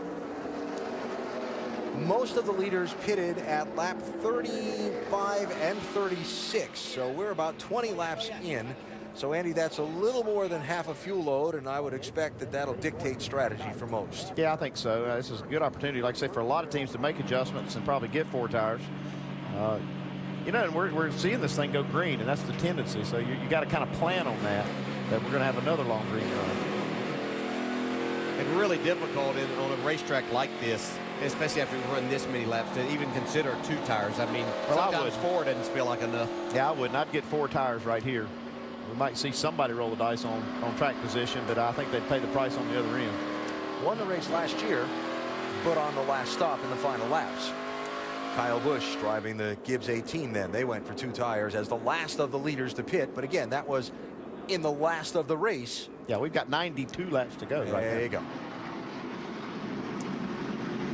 Most of the leaders pitted at lap 35 and 36, so we're about 20 laps in. So, Andy, that's a little more than half a fuel load, and I would expect that that'll dictate strategy for most. Yeah, I think so. This is a good opportunity, like I say, for a lot of teams to make adjustments and probably get 4 tires. You know, and we're seeing this thing go green, and that's the tendency. So you got to kind of plan on that we're going to have another long green run. It's really difficult on a racetrack like this, especially after we run this many laps, to even consider 2 tires. I mean, sometimes 4 doesn't feel like enough. Yeah, I wouldn't. I'd get 4 tires right here. We might see somebody roll the dice on track position, but I think they'd pay the price on the other end. Won the race last year, but on the last stop in the final laps. Kyle Busch driving the Gibbs 18 then. They went for 2 tires as the last of the leaders to pit. But again, that was in the last of the race. Yeah, we've got 92 laps to go right now. There you go.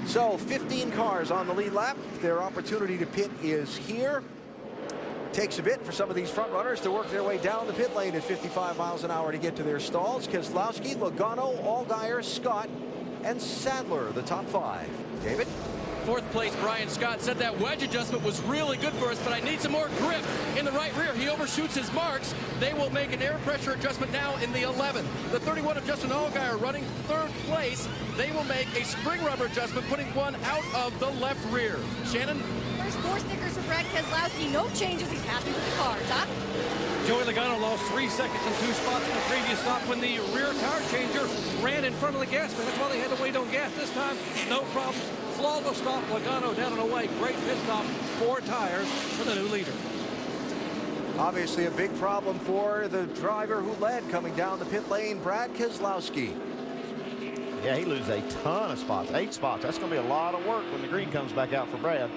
So 15 cars on the lead lap. Their opportunity to pit is here. Takes a bit for some of these front runners to work their way down the pit lane at 55 miles an hour to get to their stalls. Keselowski, Logano, Allgaier, Scott, and Sadler, the top 5. David? Fourth place, Brian Scott said that wedge adjustment was really good for us, but I need some more grip in the right rear. He overshoots his marks. They will make an air pressure adjustment now in the 11th. The 31 of Justin Allgaier running third place. They will make a spring rubber adjustment, putting one out of the left rear. Shannon? First 4 stickers for Brad Keselowski. No changes. He's happy with the car. Doc? Joey Logano lost 3 seconds and 2 spots in the previous stop when the rear tire changer ran in front of the gas man. That's why they had to wait on gas this time. No problems. Flawless stop. Logano down and away. Great pit stop. 4 tires for the new leader. Obviously a big problem for the driver who led coming down the pit lane, Brad Keselowski. Yeah, he loses a ton of spots. 8 spots. That's going to be a lot of work when the green comes back out for Brad.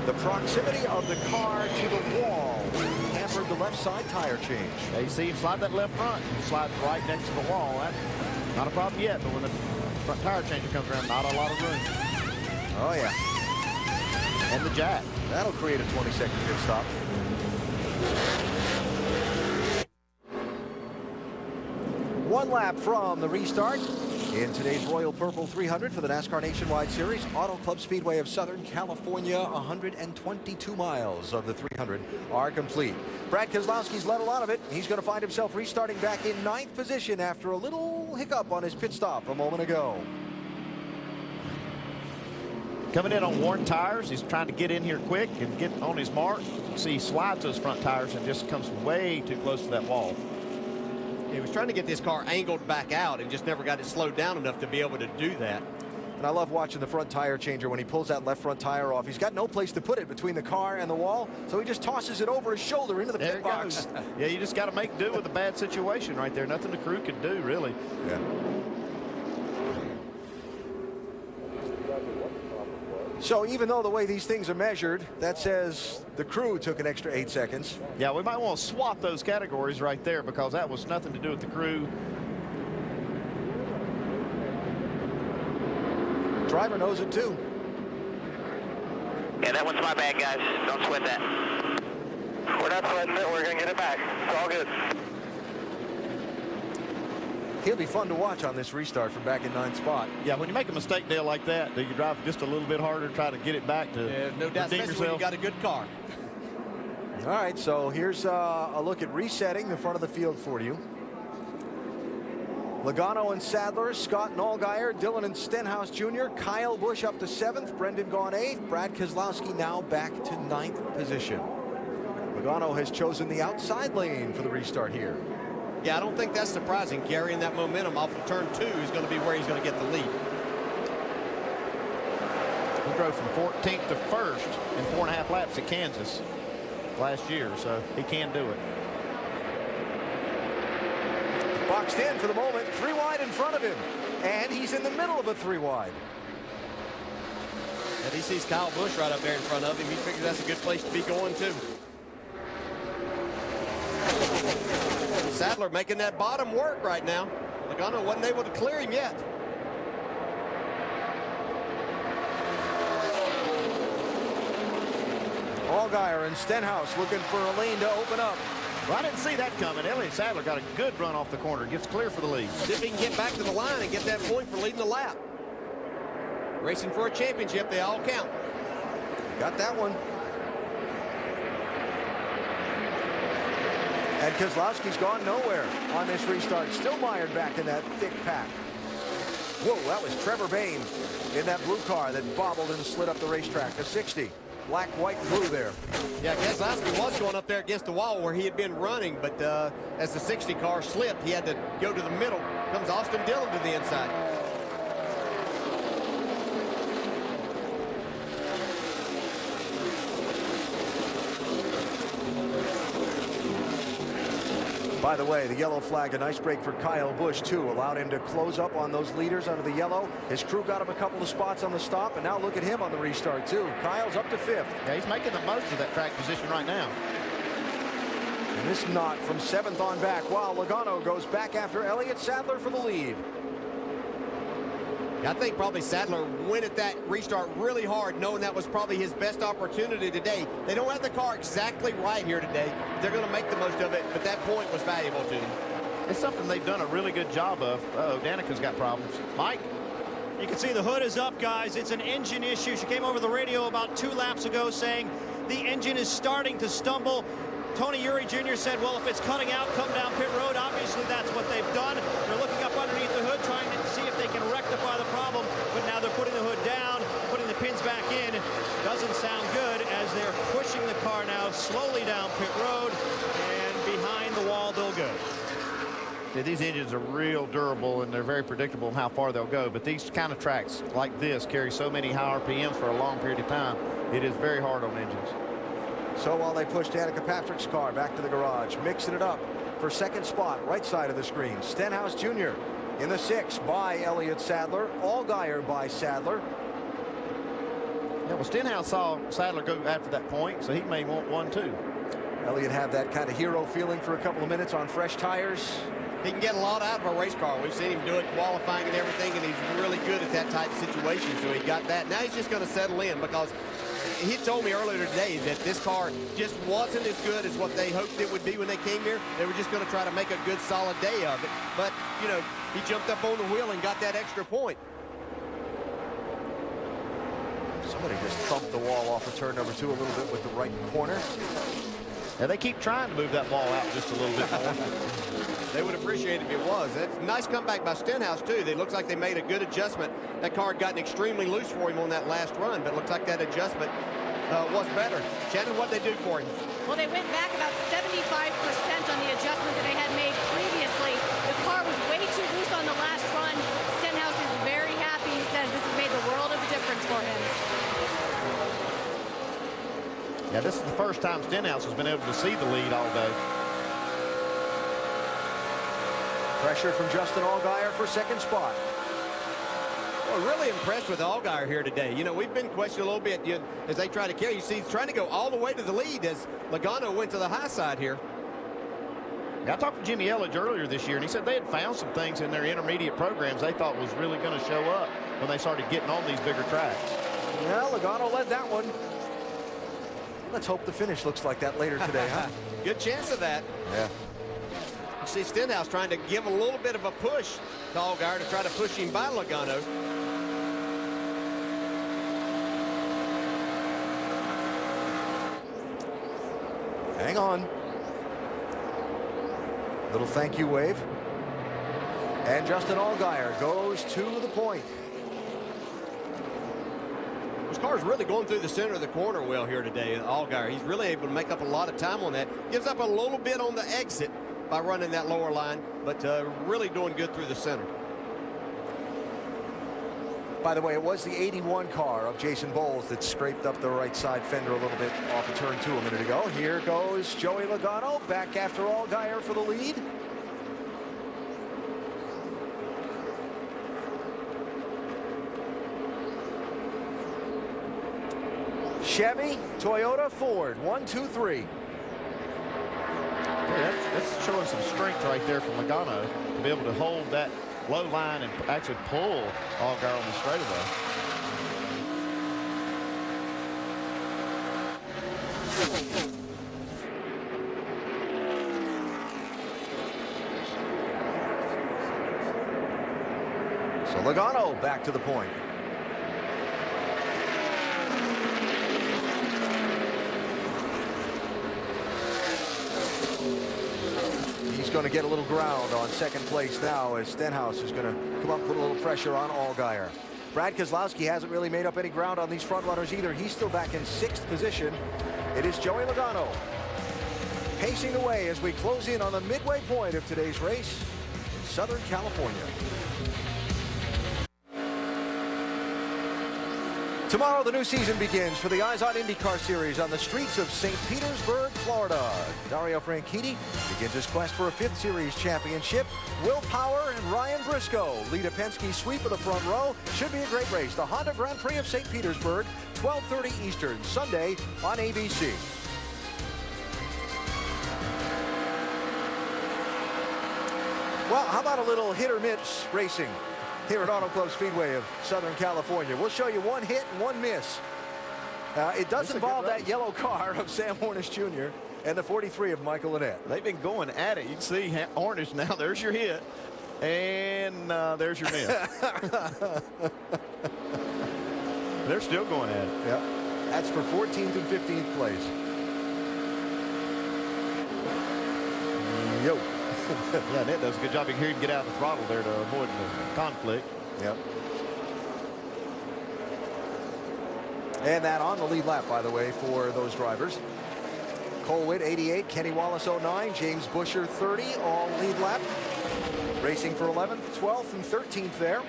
The proximity of the car to the wall hampered the left side tire change. Yeah, you see him slide that left front. He slides right next to the wall. That's not a problem yet, but when the front tire changer comes around, not a lot of room. Oh, yeah. And the jack. That'll create a 20-second pit stop. One lap from the restart in today's Royal Purple 300 for the NASCAR Nationwide Series. Auto Club Speedway of Southern California, 122 miles of the 300 are complete. Brad Keselowski's led a lot of it. He's going to find himself restarting back in 9th position after a little hiccup on his pit stop a moment ago. Coming in on worn tires, he's trying to get in here quick and get on his mark. See, he slides those front tires and just comes way too close to that wall. He was trying to get this car angled back out and just never got it slowed down enough to be able to do that. And I love watching the front tire changer when he pulls that left front tire off. He's got no place to put it between the car and the wall, so he just tosses it over his shoulder into the pit box. Yeah, you just got to make do with a bad situation right there. Nothing the crew can do, really. Yeah. So even though the way these things are measured, that says the crew took an extra 8 seconds. Yeah, we might want to swap those categories right there because that was nothing to do with the crew. Driver knows it too. Yeah, that one's my bad, guys. Don't sweat that. We're not sweating it. We're going to get it back. It's all good. He'll be fun to watch on this restart from back in 9th spot. Yeah, when you make a mistake, Dale, like that, do you drive just a little bit harder to try to get it back to no doubt, especially when you got a good car. All right, so here's a look at resetting the front of the field for you. Logano and Sadler, Scott and Allgaier, Dillon and Stenhouse Jr., Kyle Busch up to 7th, Brendan Gaughan 8th, Brad Keselowski now back to 9th position. Logano has chosen the outside lane for the restart here. Yeah, I don't think that's surprising. Carrying that momentum off of turn 2 is going to be where he's going to get the lead. He drove from 14th to 1st in 4.5 laps at Kansas last year, so he can do it. Boxed in for the moment, 3 wide in front of him, and he's in the middle of a 3 wide. And he sees Kyle Busch right up there in front of him. He figures that's a good place to be going too. Sadler making that bottom work right now. Logano wasn't able to clear him yet. Allgaier and Stenhouse looking for a lane to open up. Well, I didn't see that coming. Elliott Sadler got a good run off the corner. Gets clear for the lead. See if he can get back to the line and get that point for leading the lap. Racing for a championship, they all count. Got that one. And Keselowski's gone nowhere on this restart. Still mired back in that thick pack. Whoa, that was Trevor Bayne in that blue car that bobbled and slid up the racetrack. A 60. Black, white, and blue there. Yeah, Keselowski was going up there against the wall where he had been running, but as the 60 car slipped, he had to go to the middle. Comes Austin Dillon to the inside. By the way, the yellow flag, a nice break for Kyle Busch, too. Allowed him to close up on those leaders under the yellow. His crew got him a couple of spots on the stop, and now look at him on the restart, too. Kyle's up to 5th. Yeah, he's making the most of that track position right now. And this knot from 7th on back, while Logano goes back after Elliott Sadler for the lead. I think probably Sadler went at that restart really hard, knowing that was probably his best opportunity today. They don't have the car exactly right here today. They're going to make the most of it, but that point was valuable to them. It's something they've done a really good job of. Uh-oh, Danica's got problems. Mike? You can see the hood is up, guys. It's an engine issue. She came over the radio about 2 laps ago saying the engine is starting to stumble. Tony Eury Jr. said, well, if it's cutting out, come down pit road. Obviously, that's what they've done. They're looking up underneath the hood, trying to see if they can rectify the problem. But now they're putting the hood down, putting the pins back in. Doesn't sound good as they're pushing the car now slowly down pit road. And behind the wall, they'll go. Yeah, these engines are real durable, and they're very predictable in how far they'll go. But these kind of tracks like this carry so many high RPMs for a long period of time. It is very hard on engines. So while they push Danica Patrick's car back to the garage, mixing it up for second spot, right side of the screen, Stenhouse Jr. in the 6 by Elliott Sadler, Allgaier by Sadler. Yeah, well, Stenhouse saw Sadler go after that point, so he may want one too. Elliott had that kind of hero feeling for a couple of minutes on fresh tires. He can get a lot out of a race car. We've seen him do it qualifying and everything, and he's really good at that type of situation. So he got that. Now he's just going to settle in, because he told me earlier today that this car just wasn't as good as what they hoped it would be when they came here. They were just going to try to make a good, solid day of it. But, you know, he jumped up on the wheel and got that extra point. Somebody just thumped the wall off of turn number 2 a little bit with the right corner. Yeah, they keep trying to move that ball out just a little bit more. They would appreciate it if it was. That's a nice comeback by Stenhouse, too. It looks like they made a good adjustment. That car had gotten extremely loose for him on that last run, but it looks like that adjustment was better. Shannon, what'd they do for him? Well, they went back about 75% on the adjustment that they had made previously. The car was way too loose on the last run. Stenhouse is very happy. He says this has made the world of a difference for him. Yeah, this is the first time Stenhouse has been able to see the lead all day. Pressure from Justin Allgaier for second spot. Well, really impressed with Allgaier here today. You know, we've been questioned a little bit as they try to carry. You see, he's trying to go all the way to the lead as Logano went to the high side here. I talked to Jimmy Elledge earlier this year, and he said they had found some things in their intermediate programs they thought was really going to show up when they started getting on these bigger tracks. Well, Logano led that one. Let's hope the finish looks like that later today, huh? Good chance of that. Yeah. You see Stenhouse trying to give a little bit of a push to Allgaier to try to push him by Logano. Hang on. Little thank you wave. And Justin Allgaier goes to the point. This car's really going through the center of the corner well here today, Allgaier. He's really able to make up a lot of time on that. Gives up a little bit on the exit by running that lower line, but really doing good through the center. By the way, it was the 81 car of Jason Bowles that scraped up the right side fender a little bit off of turn 2 a minute ago. Here goes Joey Logano back after Allgaier for the lead. Chevy, Toyota, Ford, 1, 2, 3. Yeah, that's showing some strength right there from Logano to be able to hold that low line and actually pull Allgaier on the straightaway. So Logano back to the point. He's going to get a little ground on second place now as Stenhouse is going to come up, put a little pressure on Allgaier. Brad Keselowski hasn't really made up any ground on these front runners either. He's still back in 6th position. It is Joey Logano pacing the way as we close in on the midway point of today's race in Southern California. Tomorrow, the new season begins for the Eyes on IndyCar Series on the streets of St. Petersburg, Florida. Dario Franchitti begins his quest for a 5th Series championship. Will Power and Ryan Briscoe lead a Penske sweep of the front row. Should be a great race. The Honda Grand Prix of St. Petersburg, 12:30 Eastern, Sunday on ABC. Well, how about a little hit or miss racing? here at Auto Club Speedway of Southern California. We'll show you one hit and one miss. It does involve that yellow car of Sam Hornish Jr. and the 43 of Michael Annett. They've been going at it. You can see Hornish now. There's your hit. And there's your miss. They're still going at it. Yep. That's for 14th and 15th place. Yo. Yeah, Annett does a good job. You can get out of the throttle there to avoid the conflict. Yep. And that on the lead lap, by the way, for those drivers. Cole Witt, 88. Kenny Wallace, 09. James Busher, 30. All lead lap. Racing for 11th, 12th, and 13th there.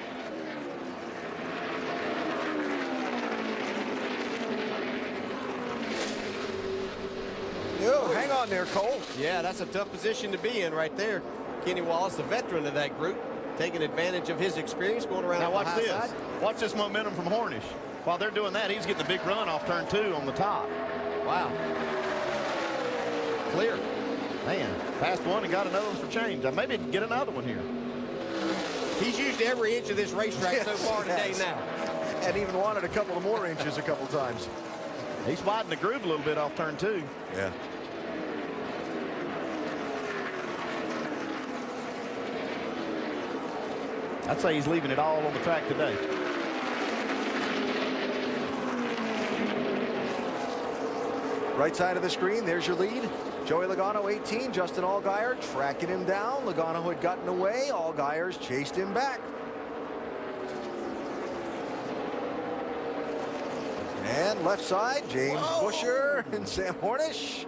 Yo, hang on there, Cole. Yeah, that's a tough position to be in right there. Kenny Wallace, the veteran of that group, taking advantage of his experience going around. Now on watch the high this. side. Watch this momentum from Hornish. While they're doing that, he's getting a big run off turn 2 on the top. Wow. Clear. Man, passed one and got another one for change. Maybe get another one here. He's used every inch of this racetrack so far today now. And even wanted a couple of more inches a couple times. He's widening the groove a little bit off turn 2. Yeah. I'd say he's leaving it all on the track today. Right side of the screen, there's your lead. Joey Logano, 18. Justin Allgaier tracking him down. Logano had gotten away. Allgaier's chased him back. And left side, James Busher and Sam Hornish.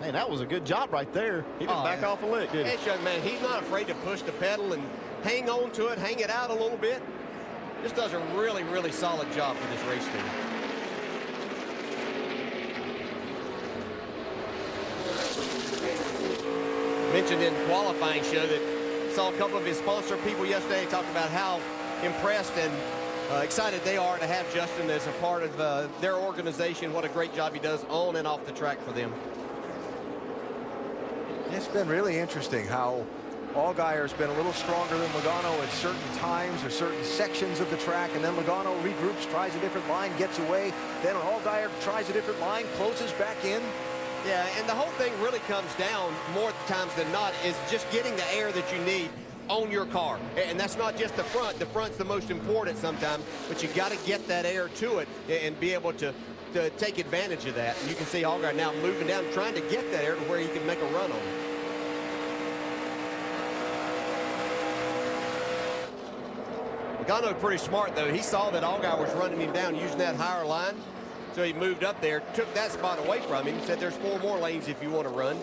Hey, that was a good job right there. He didn't back off a lick, did he? This young man, he's not afraid to push the pedal and hang on to it, hang it out a little bit. Just does a really, really solid job for this race team. Mentioned in qualifying show that saw a couple of his sponsor people yesterday talk about how impressed and excited they are to have Justin as a part of their organization. What a great job he does on and off the track for them. It's been really interesting how Allgaier's been a little stronger than Logano at certain times or certain sections of the track, and then Logano regroups, tries a different line, gets away. Then Allgaier tries a different line, closes back in. Yeah, and the whole thing really comes down more times than not is just getting the air that you need on your car. And that's not just the front. The front's the most important sometimes, but you got to get that air to it and be able to take advantage of that. And you can see Allgaier now moving down, trying to get that air to where he can make a run on it. Logano pretty smart, though. He saw that Allgaier was running him down using that higher line. So he moved up there, took that spot away from him, said there's 4 more lanes if you want to run.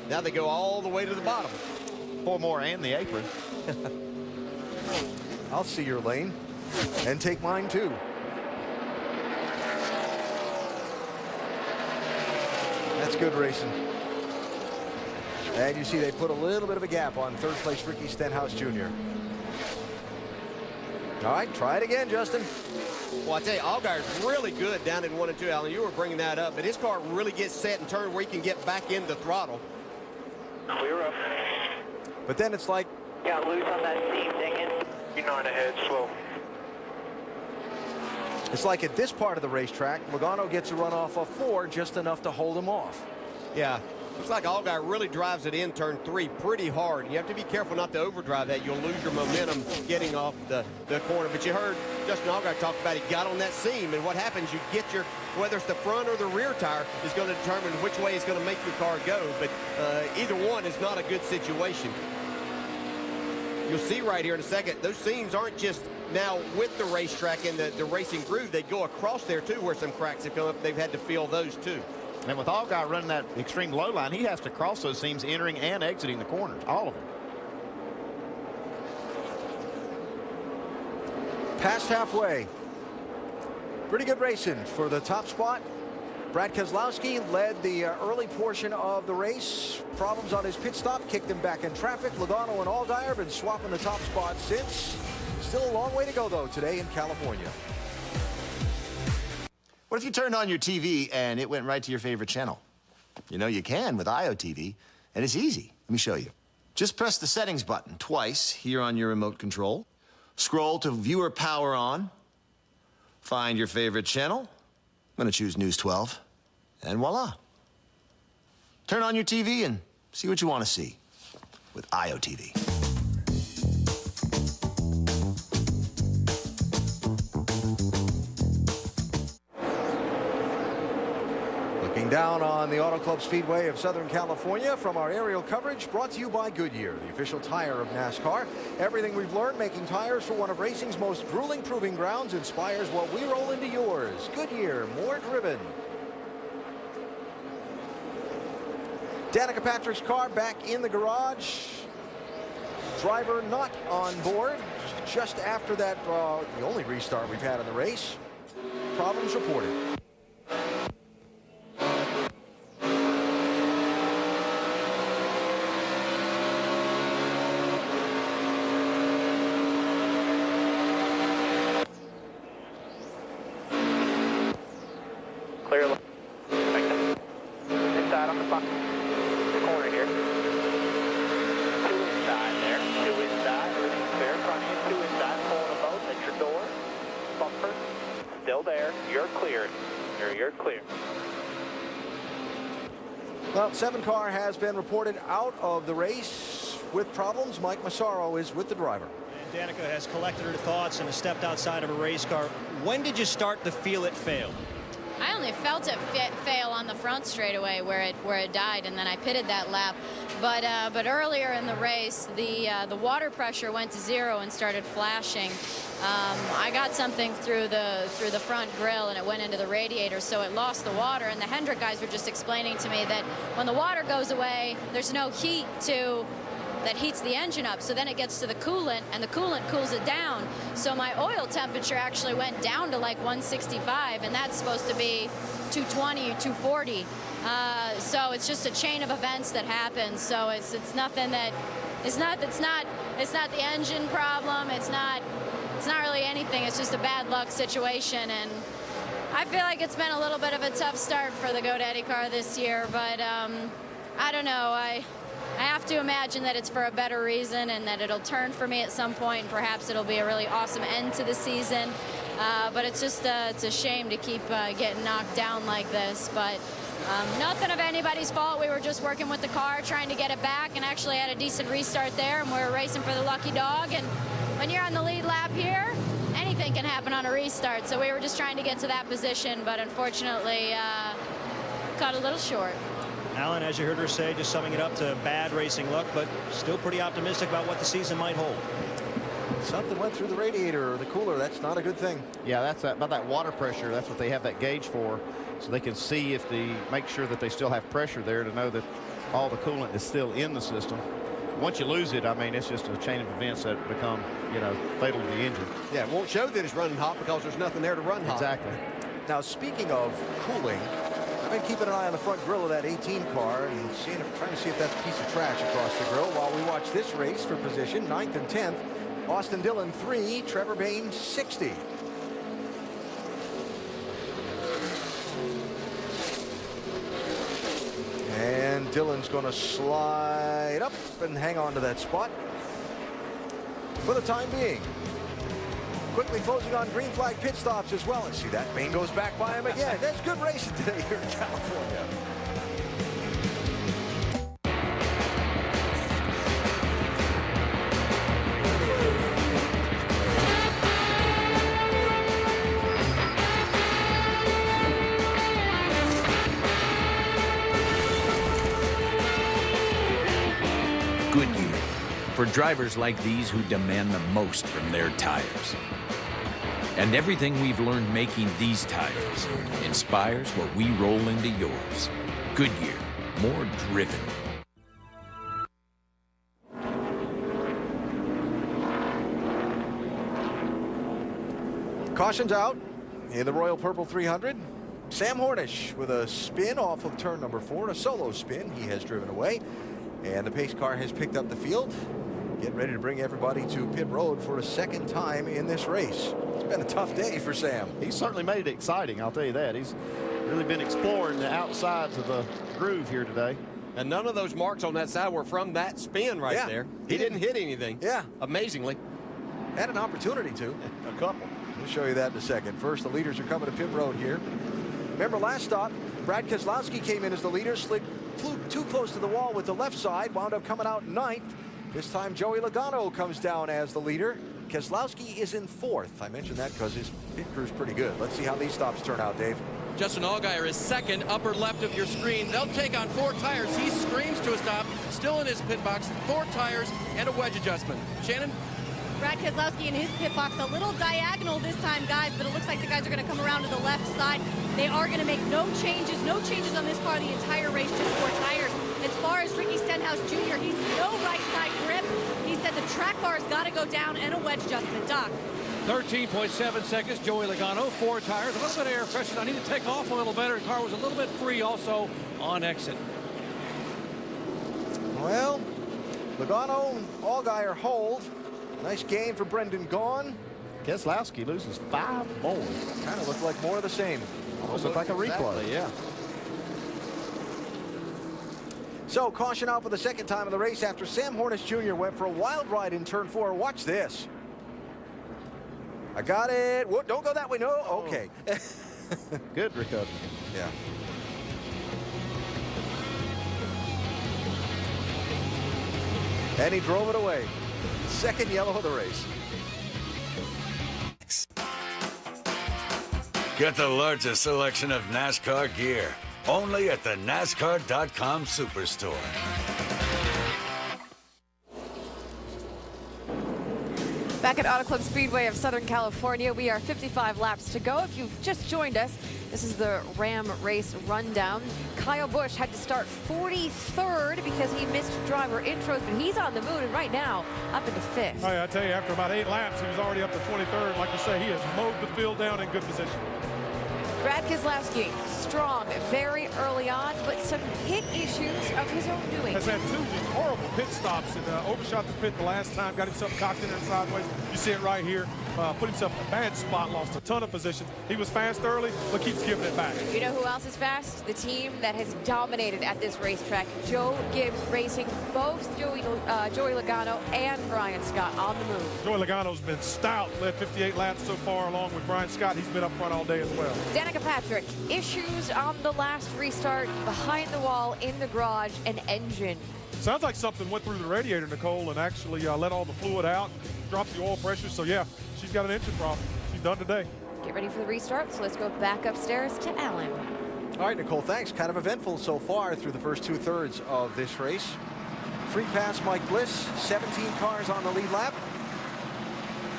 Now they go all the way to the bottom. 4 more and the apron. I'll see your lane and take mine too. That's good racing. And you see they put a little bit of a gap on third place Ricky Stenhouse Jr. All right, try it again, Justin. Well, I tell you, Allgaier's really good down in 1 and 2, Alan. You were bringing that up, but his car really gets set and turned where he can get back in the throttle. Clear up. But then it's like... Got loose on that seam, dang it. You're 9 ahead, slow. It's like at this part of the racetrack, Logano gets a run off of 4, just enough to hold him off. Yeah, looks like Allgaier really drives it in turn 3 pretty hard. You have to be careful not to overdrive that. You'll lose your momentum getting off the corner. But you heard Justin Allgaier talk about he got on that seam, and what happens, you get your, whether it's the front or the rear tire, is going to determine which way is going to make your car go. But either one is not a good situation. You'll see right here in a second, those seams aren't just now with the racetrack and the racing groove. They go across there, too, where some cracks have come up. They've had to fill those, too. And with Allgaier running that extreme low line, he has to cross those seams entering and exiting the corners, all of them. Past halfway. Pretty good racing for the top spot. Brad Keselowski led the early portion of the race. Problems on his pit stop kicked him back in traffic. Logano and Allgaier have been swapping the top spot since. Still a long way to go, though, today in California. What if you turned on your TV and it went right to your favorite channel? You know you can with IOTV, and it's easy. Let me show you. Just press the settings button twice here on your remote control. Scroll to Viewer Power On. Find your favorite channel. I'm going to choose News 12. And voila. Turn on your TV and see what you want to see with IOTV. Looking down on the Auto Club Speedway of Southern California from our aerial coverage, brought to you by Goodyear, the official tire of NASCAR. Everything we've learned making tires for one of racing's most grueling proving grounds inspires what we roll into yours. Goodyear, more driven. Danica Patrick's car back in the garage. Driver not on board. Just after that, the only restart we've had in the race. Problems reported. Clear left. Inside on the corner here. 2 inside there. 2 inside. Everything's fair. Front end. 2 inside. Pulling them both. At your door. Bumper. Still there. You're clear. You're clear. Well, 7 car has been reported out of the race with problems. Mike Massaro is with the driver. And Danica has collected her thoughts and has stepped outside of a race car. When did you start to feel it fail? I only felt it fail on the front straightaway where it died, and then I pitted that lap. But earlier in the race, the water pressure went to 0 and started flashing. I got something through the front grill, and it went into the radiator, so it lost the water. And the Hendrick guys were just explaining to me that when the water goes away, there's no heat that heats the engine up, so then it gets to the coolant, and the coolant cools it down. So my oil temperature actually went down to like 165, and that's supposed to be 220 or 240. So it's just a chain of events that happens. So it's nothing that it's not the engine problem. It's not really anything. It's just a bad luck situation, and I feel like it's been a little bit of a tough start for the GoDaddy car this year, but I don't know. I have to imagine that it's for a better reason and that it'll turn for me at some point, and perhaps it'll be a really awesome end to the season. But it's just it's a shame to keep getting knocked down like this. But nothing of anybody's fault. We were just working with the car, trying to get it back, and actually had a decent restart there, and we were racing for the lucky dog. And when you're on the lead lap here, anything can happen on a restart. So we were just trying to get to that position, but unfortunately cut a little short. Alan, as you heard her say, just summing it up to bad racing luck, but still pretty optimistic about what the season might hold. Something went through the radiator or the cooler. That's not a good thing. Yeah, that's about that water pressure. That's what they have that gauge for, so they can see if make sure that they still have pressure there to know that all the coolant is still in the system. Once you lose it, I mean, it's just a chain of events that become, fatal to the engine. Yeah, it won't show that it's running hot because there's nothing there to run hot. Exactly. Now, speaking of cooling, I've been keeping an eye on the front grille of that 18 car and trying to see if that's a piece of trash across the grille while we watch this race for position. 9th and 10th. Austin Dillon 3, Trevor Bayne 60. And Dillon's going to slide up and hang on to that spot for the time being. Quickly closing on green flag pit stops as well. And see that Bayne goes back by him again. That's good racing today here in California. Goodyear, for drivers like these who demand the most from their tires. And everything we've learned making these tires inspires what we roll into yours. Goodyear, more driven. Caution's out in the Royal Purple 300. Sam Hornish with a spin off of turn number 4, a solo spin. He has driven away, and the pace car has picked up the field. Getting ready to bring everybody to pit road for a second time in this race. It's been a tough day for Sam. He's certainly made it exciting, I'll tell you that. He's really been exploring the outsides of the groove here today. And none of those marks on that side were from that spin right there. He didn't hit anything. Yeah. Amazingly. Had an opportunity to. A couple. We'll show you that in a second. First, the leaders are coming to pit road here. Remember last stop, Brad Keselowski came in as the leader, flew too close to the wall with the left side, wound up coming out 9th. This time, Joey Logano comes down as the leader. Keselowski is in 4th. I mentioned that because his pit crew's pretty good. Let's see how these stops turn out, Dave. Justin Allgaier is second, upper left of your screen. They'll take on 4 tires. He screams to a stop, still in his pit box, 4 tires and a wedge adjustment. Shannon? Brad Keselowski in his pit box, a little diagonal this time, guys, but it looks like the guys are going to come around to the left side. They are going to make no changes on this car the entire race, just 4 tires. As far as Ricky Stenhouse Jr., he's no right side grip. He said the track bar's got to go down and a wedge adjustment. Doc. 13.7 seconds, Joey Logano, 4 tires, a little bit of air pressure. I need to take off a little better. The car was a little bit free also on exit. Well, Logano, Allgaier hold. Nice gain for Brendan Gaughan. Keselowski loses 5 more. Kind of looked like more of the same. Almost looked like a replay. Exactly, yeah. So, caution out for the second time of the race after Sam Hornish Jr. went for a wild ride in turn 4. Watch this. I got it. Whoa, don't go that way. No. Okay. Good recovery. Yeah. And he drove it away. Second yellow of the race. Get the largest selection of NASCAR gear only at the NASCAR.com Superstore. Back at Auto Club Speedway of Southern California, we are 55 laps to go. If you've just joined us, this is the Ram race rundown. Kyle Busch had to start 43rd because he missed driver intros, but he's on the move, and right now up into 5th. Oh, yeah, I tell you, after about 8 laps, he was already up to 23rd. Like you say, he has mowed the field down in good position. Brad Keselowski, strong very early on, but some pit issues of his own doing. Has had 2 just horrible pit stops and overshot the pit the last time, got himself cocked in there sideways. You see it right here. Put himself in a bad spot, lost a ton of positions. He was fast early, but keeps giving it back. You know who else is fast? The team that has dominated at this racetrack, Joe Gibbs Racing. Both Joey Logano and Brian Scott on the move. Joey Logano's been stout, led 58 laps so far, along with Brian Scott. He's been up front all day as well. Danica Patrick, issues on the last restart, behind the wall, in the garage, an engine. Sounds like something went through the radiator, Nicole, and actually let all the fluid out, dropped the oil pressure. So, yeah, she's got an engine problem. She's done today. Get ready for the restart, so let's go back upstairs to Alan. All right, Nicole, thanks. Kind of eventful so far through the first 2/3 of this race. Free pass, Mike Bliss, 17 cars on the lead lap.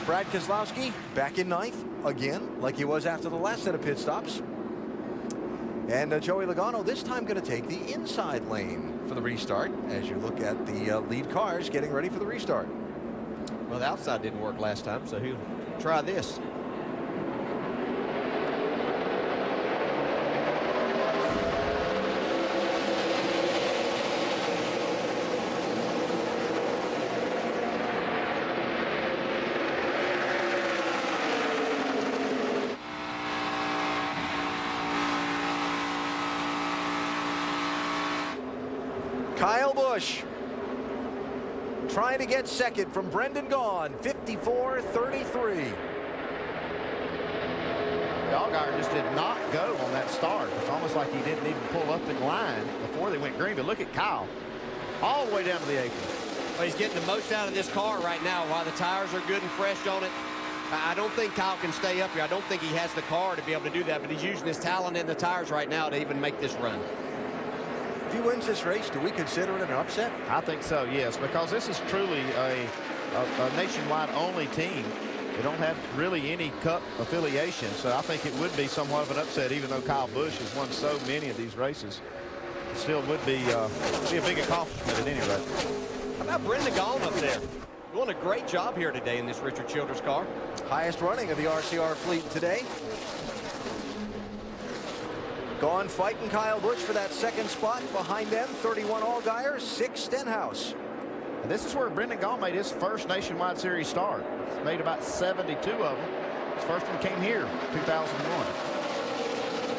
Brad Keselowski back in 9th again, like he was after the last set of pit stops. And Joey Logano this time going to take the inside lane for the restart as you look at the lead cars getting ready for the restart. Well, the outside didn't work last time, so he'll try this. Kyle Busch trying to get second from Brendan Gaughan, 54-33. Allgaier just did not go on that start. It's almost like he didn't even pull up in line before they went green. But look at Kyle, all the way down to the apron. Well, he's getting the most out of this car right now while the tires are good and fresh on it. I don't think Kyle can stay up here. I don't think he has the car to be able to do that, but he's using his talent in the tires right now to even make this run. If he wins this race, do we consider it an upset? I think so, yes, because this is truly a nationwide only team. They don't have really any cup affiliation, so I think it would be somewhat of an upset, even though Kyle Busch has won so many of these races. It still would be a big accomplishment at any rate. How about Brendan Gaughan up there? Doing a great job here today in this Richard Childress car. Highest running of the RCR fleet today. Gaughan fighting Kyle Busch for that second spot. Behind them, 31 Allgaier, 6 Stenhouse. And this is where Brendan Gaughan made his first Nationwide Series start. He's made about 72 of them. His first one came here, 2001.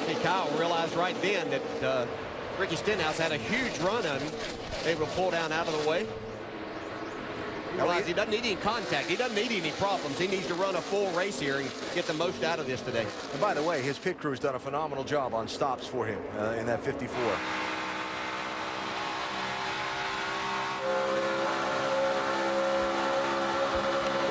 See, Kyle realized right then that Ricky Stenhouse had a huge run on him. Able to pull down out of the way. realize he doesn't need any contact. He doesn't need any problems. He needs to run a full race here and get the most out of this today. And by the way, his pit crew's done a phenomenal job on stops for him in that 54.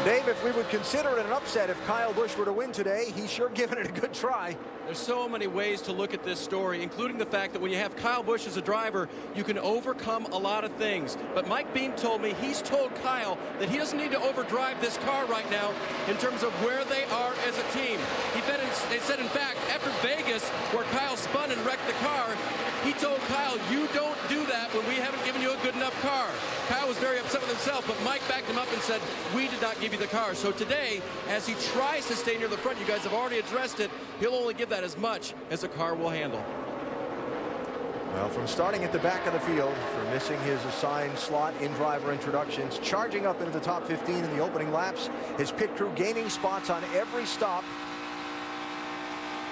Dave, if we would consider it an upset if Kyle Busch were to win today, he's sure given it a good try. There's so many ways to look at this story, including the fact that when you have Kyle Busch as a driver, you can overcome a lot of things. But Mike Beam told me he's told Kyle that he doesn't need to overdrive this car right now in terms of where they are as a team. They said, in fact, after Vegas, where Kyle spun and wrecked the car, he told Kyle, you don't do that when we haven't given you a good enough car. Kyle was very upset with himself, but Mike backed him up and said, we did not give you the car. So today, as he tries to stay near the front, you guys have already addressed it, he'll only give that as much as the car will handle. Well, from starting at the back of the field, for missing his assigned slot in driver introductions, charging up into the top 15 in the opening laps, his pit crew gaining spots on every stop.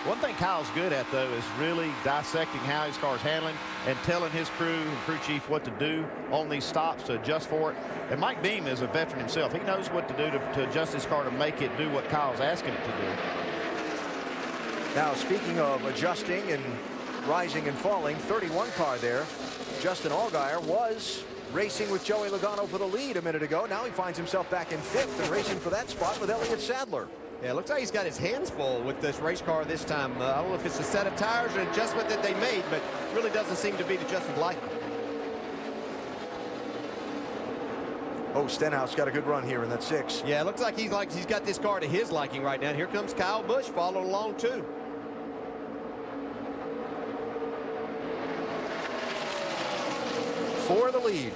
One thing Kyle's good at, though, is really dissecting how his car's handling and telling his crew and crew chief what to do on these stops to adjust for it. And Mike Beam is a veteran himself. He knows what to do to adjust his car to make it do what Kyle's asking it to do. Now, speaking of adjusting and rising and falling, 31 car there. Justin Allgaier was racing with Joey Logano for the lead a minute ago. Now he finds himself back in 5th and racing for that spot with Elliott Sadler. Yeah, it looks like he's got his hands full with this race car this time. I don't know if it's a set of tires or an adjustment that they made, but really doesn't seem to be to Justin's liking. Oh, Stenhouse got a good run here in that 6. Yeah, it looks like he's got this car to his liking right now. And here comes Kyle Busch following along too. For the lead,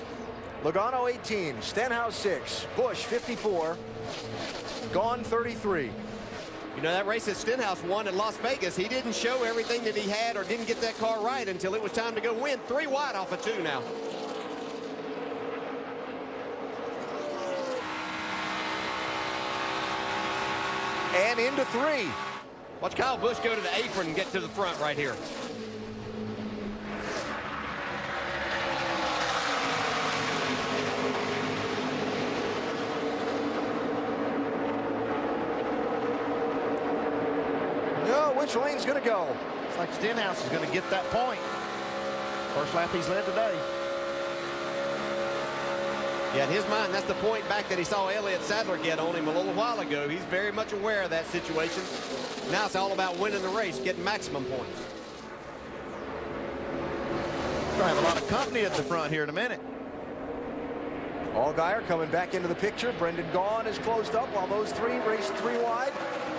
Logano 18, Stenhouse 6, Busch 54, Gone 33. You know, that race that Stenhouse won in Las Vegas, he didn't show everything that he had or didn't get that car right until it was time to go win. 3 wide off of 2 now. And into 3. Watch Kyle Busch go to the apron and get to the front right here. Which lane's going to go? It's like Stenhouse is going to get that point. First lap he's led today. Yeah, in his mind, that's the point back that he saw Elliott Sadler get on him a little while ago. He's very much aware of that situation. Now it's all about winning the race, getting maximum points. We're going to have a lot of company at the front here in a minute. Allgaier coming back into the picture. Brendan Gaughan is closed up while those 3 race 3 wide.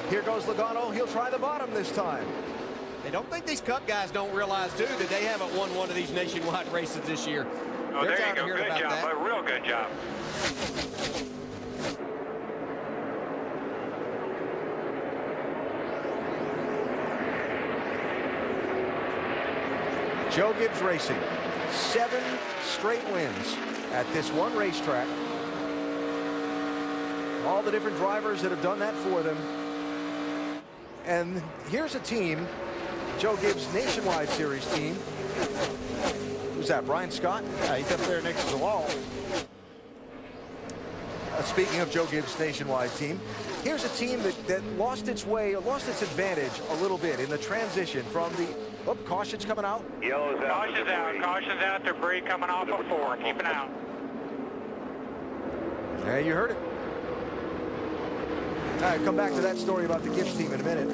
Here goes Logano. He'll try the bottom this time. They don't think these Cup guys don't realize, too, that they haven't won one of these nationwide races this year. Oh, there you go. Good job. A real good job. Joe Gibbs Racing, 7 straight wins at this one racetrack. All the different drivers that have done that for them. And here's a team, Joe Gibbs Nationwide Series team. Who's that, Brian Scott? Yeah, he's up there next to the wall. Speaking of Joe Gibbs' Nationwide team, here's a team that lost its way, lost its advantage a little bit in the transition from the, oh, caution's coming out. Yellow's out. Caution's out, debris coming off of 4, keep it out. Yeah, you heard it. All right, come back to that story about the Gibbs team in a minute.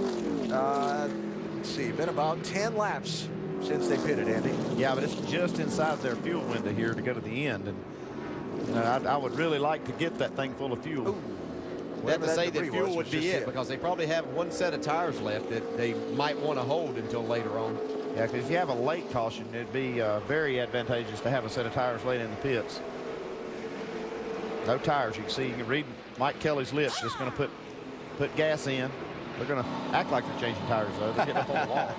Let's see, been about 10 laps since they pitted, Andy. Yeah, but it's just inside their fuel window here to go to the end. And I would really like to get that thing full of fuel. They have to say that fuel would be it because they probably have 1 set of tires left that they might want to hold until later on. Yeah, because if you have a late caution, it'd be very advantageous to have a set of tires laid in the pits. No tires. You can read Mike Kelly's lips. Just going to put gas in. They're going to act like they're changing tires, though. They're getting up on the wall.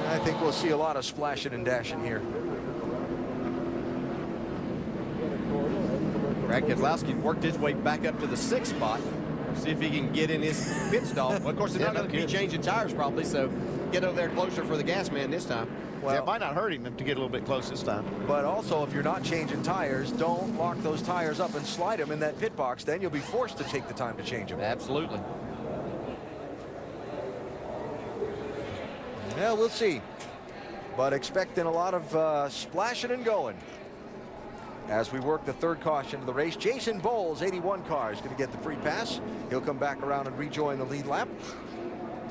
I think we'll see a lot of splashing and dashing here. Brad Keselowski worked his way back up to the 6th spot. See if he can get in his pit stop. Well, of course, they're not going to be changing tires probably, so get over there closer for the gas man this time. Well, it might not hurt him to get a little bit close this time. But also, if you're not changing tires, don't lock those tires up and slide them in that pit box. Then you'll be forced to take the time to change them. Absolutely. Yeah, we'll see. But expecting a lot of splashing and going as we work the third caution of the race. Jason Bowles, 81 car, is going to get the free pass. He'll come back around and rejoin the lead lap.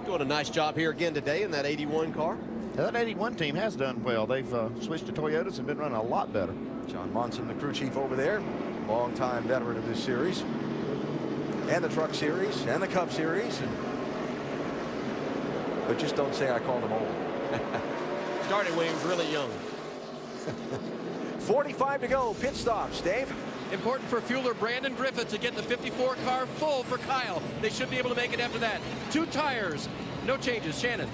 Doing a nice job here again today in that 81 car. Yeah, that 81 team has done well. They've switched to Toyotas and been running a lot better. John Monson, the crew chief over there, longtime veteran of this series, and the Truck Series, and the Cup Series. But just don't say I called him old. Started when he was really young. 45 to go. Pit stops, Dave. Important for fueler Brandon Griffith to get the 54 car full for Kyle. They should be able to make it after that. 2 tires, no changes. Shannon.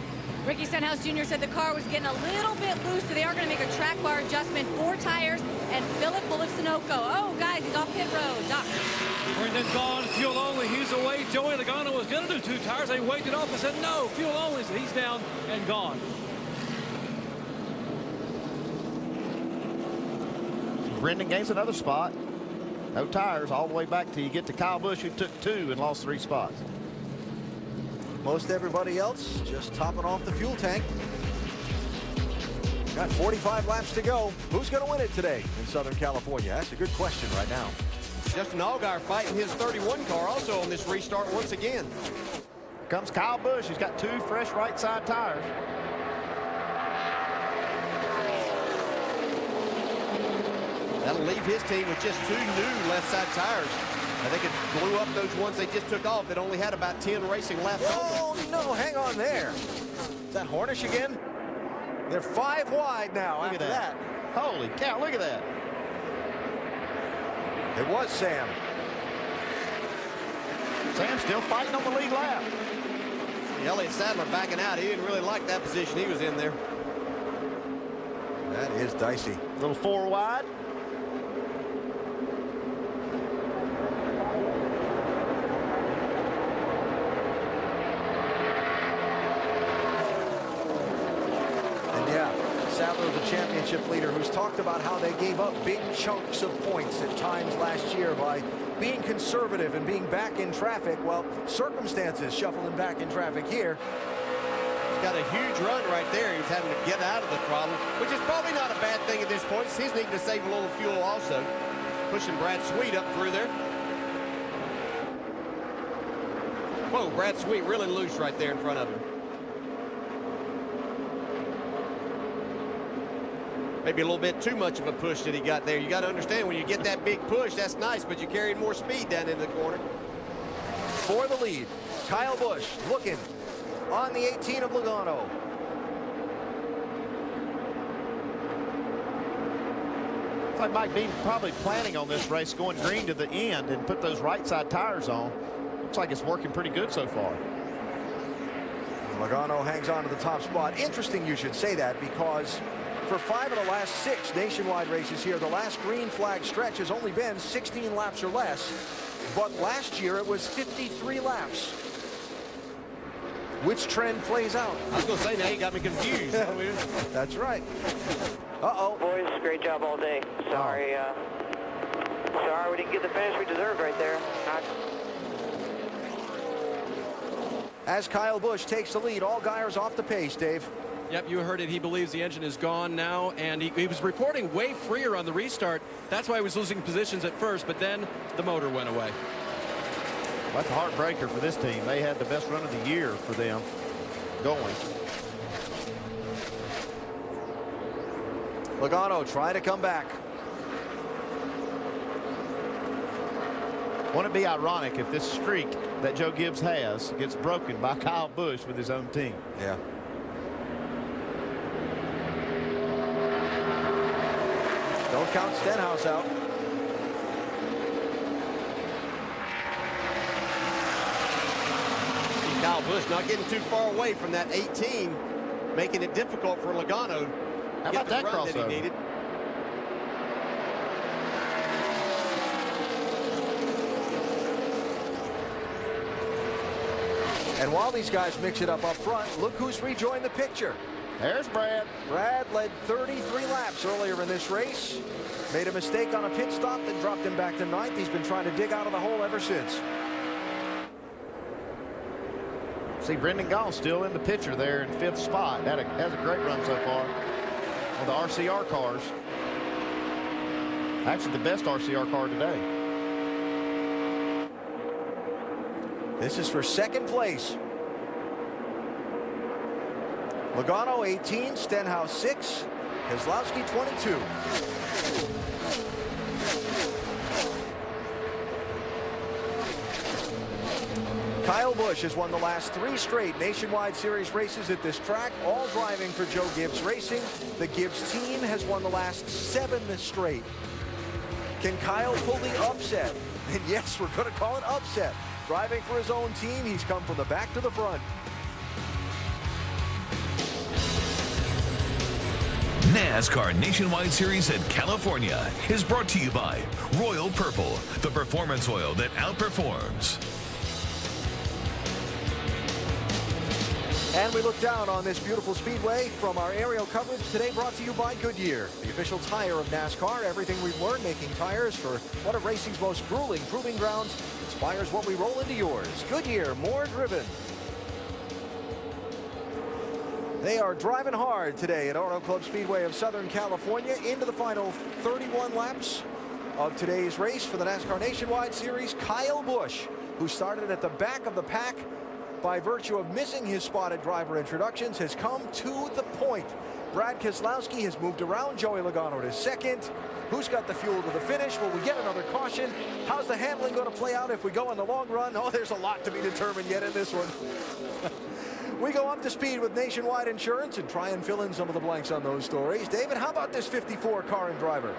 Ricky Stenhouse Jr. said the car was getting a little bit loose, so they are going to make a track bar adjustment. 4 tires and fill it full of Sunoco. Oh, guys, he's off pit road. Doc. Brendan gone, fuel only. He's away. Joey Logano was going to do 2 tires. They waved it off and said no, fuel only. So he's down and gone. Brendan gains another spot. No tires all the way back till you get to Kyle Busch, who took 2 and lost 3 spots. Most everybody else just topping off the fuel tank. Got 45 laps to go. Who's going to win it today in Southern California? That's a good question right now. Justin Allgaier fighting his 31 car also on this restart once again. Here comes Kyle Busch. He's got 2 fresh right side tires. That'll leave his team with just 2 new left side tires. Now they could glue up those ones they just took off that only had about 10 racing laps on them. No, hang on there. Is that Hornish again? They're 5 wide now. Look after at that. Holy cow, look at that. It was Sam. Sam's still fighting on the lead lap. Elliott Sadler backing out. He didn't really like that position he was in there. That is dicey. Little 4 wide. Sadler, the championship leader, who's talked about how they gave up big chunks of points at times last year by being conservative and being back in traffic. Well, circumstances shuffling back in traffic here. He's got a huge run right there. He's having to get out of the throttle, which is probably not a bad thing at this point. He's needing to save a little fuel also. Pushing Brad Sweet up through there. Whoa, Brad Sweet really loose right there in front of him. Maybe a little bit too much of a push that he got there. You got to understand, when you get that big push, that's nice, but you carried more speed down into the corner. For the lead, Kyle Busch looking on the 18 of Logano. Looks like Mike Dean probably planning on this race going green to the end and put those right side tires on. Looks like it's working pretty good so far. Logano hangs on to the top spot. Interesting you should say that, because for 5 of the last 6 nationwide races here, the last green flag stretch has only been 16 laps or less. But last year it was 53 laps. Which trend plays out? I was going to say, now you got me confused. That's right. Uh-oh. Boys, great job all day. Sorry, sorry we didn't get the finish we deserved right there. As Kyle Busch takes the lead, Allgaier's off the pace, Dave. Yep, you heard it. He believes the engine is gone now, and he was reporting way freer on the restart. That's why he was losing positions at first, but then the motor went away. That's a heartbreaker for this team. They had the best run of the year for them going. Logano trying to come back. Wouldn't it be ironic if this streak that Joe Gibbs has gets broken by Kyle Busch with his own team? Yeah. Don't count Stenhouse out. See Kyle Busch not getting too far away from that 18, making it difficult for Logano How about that crossover? that he needed. And while these guys mix it up front, look who's rejoined the picture. There's Brad. Brad led 33 laps earlier in this race. Made a mistake on a pit stop that dropped him back to 9th. He's been trying to dig out of the hole ever since. See Brendan Gaul still in the picture there in 5th spot. That has a great run so far on the RCR cars. Actually, the best RCR car today. This is for 2nd place. Logano 18, Stenhouse 6, Keselowski 22. Kyle Busch has won the last 3 straight Nationwide Series races at this track, all driving for Joe Gibbs Racing. The Gibbs team has won the last 7 straight. Can Kyle pull the upset? And yes, we're going to call it upset. Driving for his own team, he's come from the back to the front. NASCAR Nationwide Series at California is brought to you by Royal Purple, the performance oil that outperforms. And we look down on this beautiful speedway from our aerial coverage today, brought to you by Goodyear, the official tire of NASCAR. Everything we've learned making tires for one of racing's most grueling proving grounds inspires what we roll into yours. Goodyear, more driven. They are driving hard today at Auto Club Speedway of Southern California into the final 31 laps of today's race for the NASCAR Nationwide Series. Kyle Busch, who started at the back of the pack by virtue of missing his spot at driver introductions, has come to the point. Brad Keselowski has moved around Joey Logano to 2nd. Who's got the fuel to the finish? Will we get another caution? How's the handling going to play out if we go in the long run? Oh, there's a lot to be determined yet in this one. We go up to speed with Nationwide Insurance and try and fill in some of the blanks on those stories. David, how about this 54 car and driver?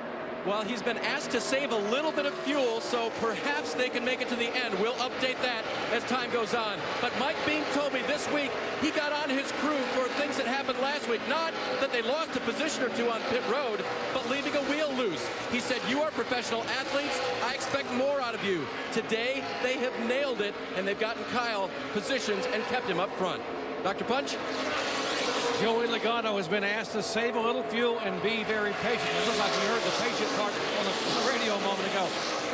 Well, he's been asked to save a little bit of fuel, so perhaps they can make it to the end. We'll update that as time goes on. But Mike Beam told me this week he got on his crew for things that happened last week. Not that they lost a position or 2 on pit road, but leaving a wheel loose. He said, you are professional athletes. I expect more out of you. Today, they have nailed it, and they've gotten Kyle positions and kept him up front. Dr. Punch? Joey Logano has been asked to save a little fuel and be very patient. It looks like we heard the patient part on the radio a moment ago.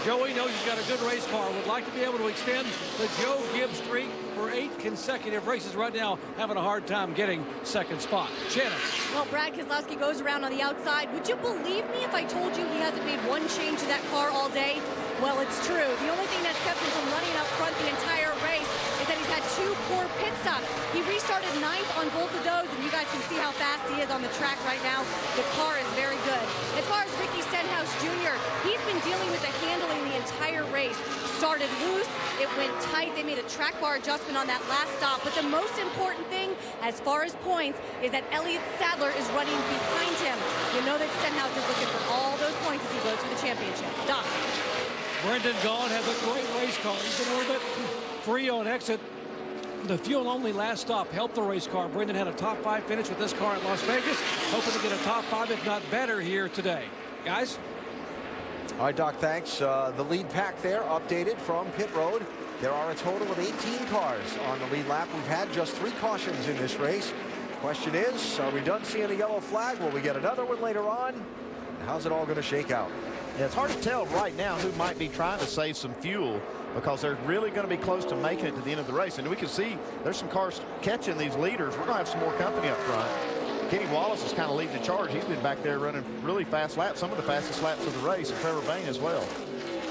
Joey knows he's got a good race car. Would like to be able to extend the Joe Gibbs streak for 8 consecutive races. Right now, having a hard time getting 2nd spot. Shannon. Well, Brad Keselowski goes around on the outside. Would you believe me if I told you he hasn't made 1 change to that car all day? Well, it's true. The only thing that's kept him from running up front the entire race is that he's had 2 poor pit stops. He restarted 9th on both of those, and you guys can see how fast he is on the track right now. The car is very good. As far as Ricky Stenhouse Jr., he's been dealing with the handling the entire race. Started loose, it went tight. They made a track bar adjustment on that last stop. But the most important thing, as far as points, is that Elliott Sadler is running behind him. You know that Stenhouse is looking for all those points as he goes for the championship. Doc. Brendan Gaul has a great race car. He's been a little bit free on exit. The fuel-only last stop helped the race car. Brendan had a top 5 finish with this car at Las Vegas. Hoping to get a top 5, if not better, here today. Guys? All right, Doc, thanks. The lead pack there updated from pit road. There are a total of 18 cars on the lead lap. We've had just 3 cautions in this race. Question is, are we done seeing a yellow flag? Will we get another one later on? And how's it all going to shake out? Yeah, it's hard to tell right now who might be trying to save some fuel because they're really going to be close to making it to the end of the race. And we can see there's some cars catching these leaders. We're going to have some more company up front. Kenny Wallace is kind of leading the charge. He's been back there running really fast laps, some of the fastest laps of the race, and Trevor Bayne as well.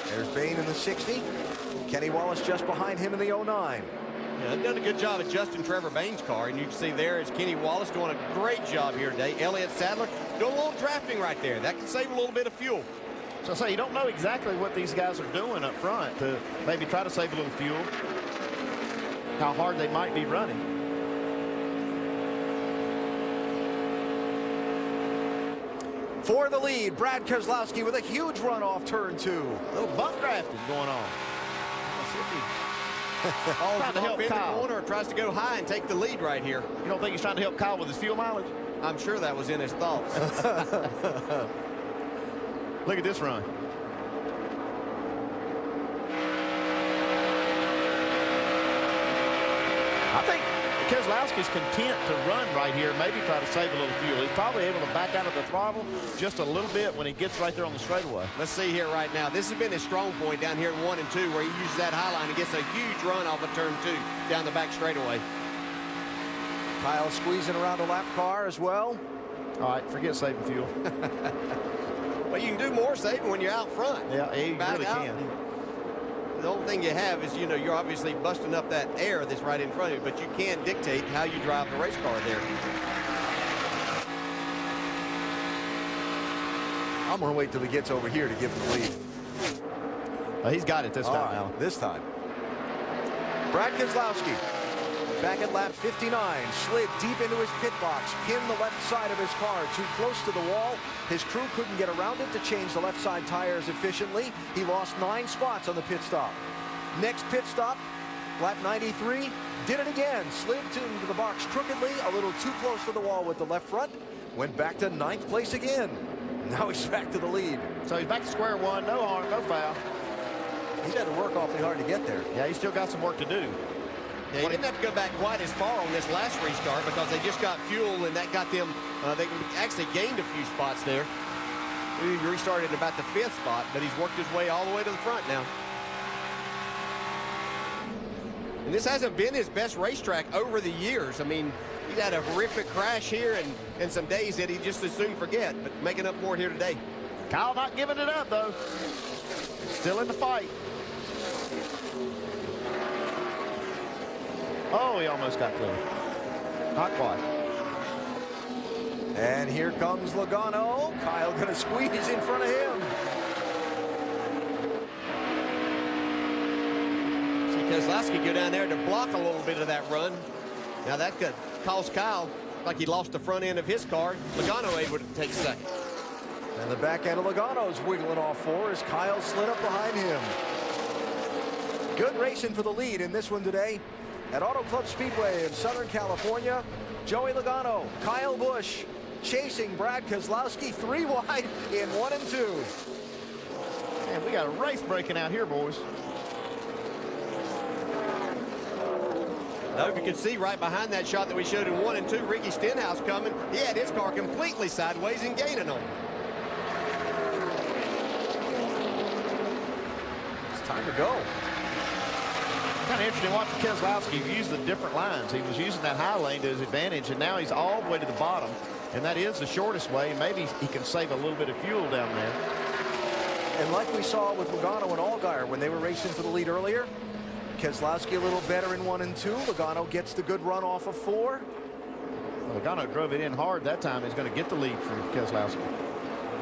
There's Bayne in the 60. Kenny Wallace just behind him in the 09. Yeah, they've done a good job adjusting Trevor Bayne's car, and you can see there is Kenny Wallace doing a great job here today. Elliott Sadler doing a little drafting right there. That can save a little bit of fuel. So I say you don't know exactly what these guys are doing up front to maybe try to save a little fuel, how hard they might be running. For the lead, Brad Keselowski with a huge run off turn 2. A little bump drafting going on. Trying to help Kyle. Corner, tries to go high and take the lead right here. You don't think he's trying to help Kyle with his fuel mileage? I'm sure that was in his thoughts. Look at this run. I think Keselowski's content to run right here, maybe try to save a little fuel. He's probably able to back out of the throttle just a little bit when he gets right there on the straightaway. Let's see here right now. This has been his strong point down here in 1 and 2, where he uses that high line and gets a huge run off of turn 2 down the back straightaway. Kyle squeezing around a lap car as well. All right, forget saving fuel. Well, you can do more saving when you're out front. Yeah, you really can. The only thing you have is, you know, you're obviously busting up that air that's right in front of you, but you can dictate how you drive the race car there. I'm going to wait till he gets over here to give him the lead. He's got it this time now. This time. Brad Keselowski back at lap 59, slid deep into his pit box, pinned the left side of his car too close to the wall. His crew couldn't get around it to change the left side tires efficiently. He lost 9 spots on the pit stop. Next pit stop, lap 93, did it again, slid into the box crookedly, a little too close to the wall with the left front, went back to 9th place again. Now he's back to the lead. So he's back to square one, no harm, no foul. He's had to work awfully hard to get there. Yeah, he's still got some work to do. Yeah, he didn't have to go back quite as far on this last restart because they just got fuel, and that got them, they actually gained a few spots there. He restarted about the 5th spot, but he's worked his way all the way to the front now. And this hasn't been his best racetrack over the years. I mean, he's had a horrific crash here and some days that he just as soon forget, but making up for it here today. Kyle not giving it up, though. Still in the fight. Oh, he almost got clear. Not quite. And here comes Logano. Kyle going to squeeze in front of him. See Keselowski go down there to block a little bit of that run. Now that could cost Kyle, like he lost the front end of his car. Logano able to take second. And the back end of Logano's wiggling off 4 as Kyle slid up behind him. Good racing for the lead in this one today. At Auto Club Speedway in Southern California, Joey Logano, Kyle Busch chasing Brad Keselowski 3 wide in 1 and 2. Man, we got a race breaking out here, boys. Now, if you can see right behind that shot that we showed in 1 and 2, Ricky Stenhouse coming. He had his car completely sideways and gaining on him. It's time to go. Kind of interesting watching Keselowski use the different lines. He was using that high lane to his advantage, and now he's all the way to the bottom. And that is the shortest way. Maybe he can save a little bit of fuel down there. And like we saw with Logano and Allgaier when they were racing for the lead earlier, Keselowski a little better in 1 and 2. Logano gets the good run off of 4. Well, Logano drove it in hard that time. He's going to get the lead from Keselowski.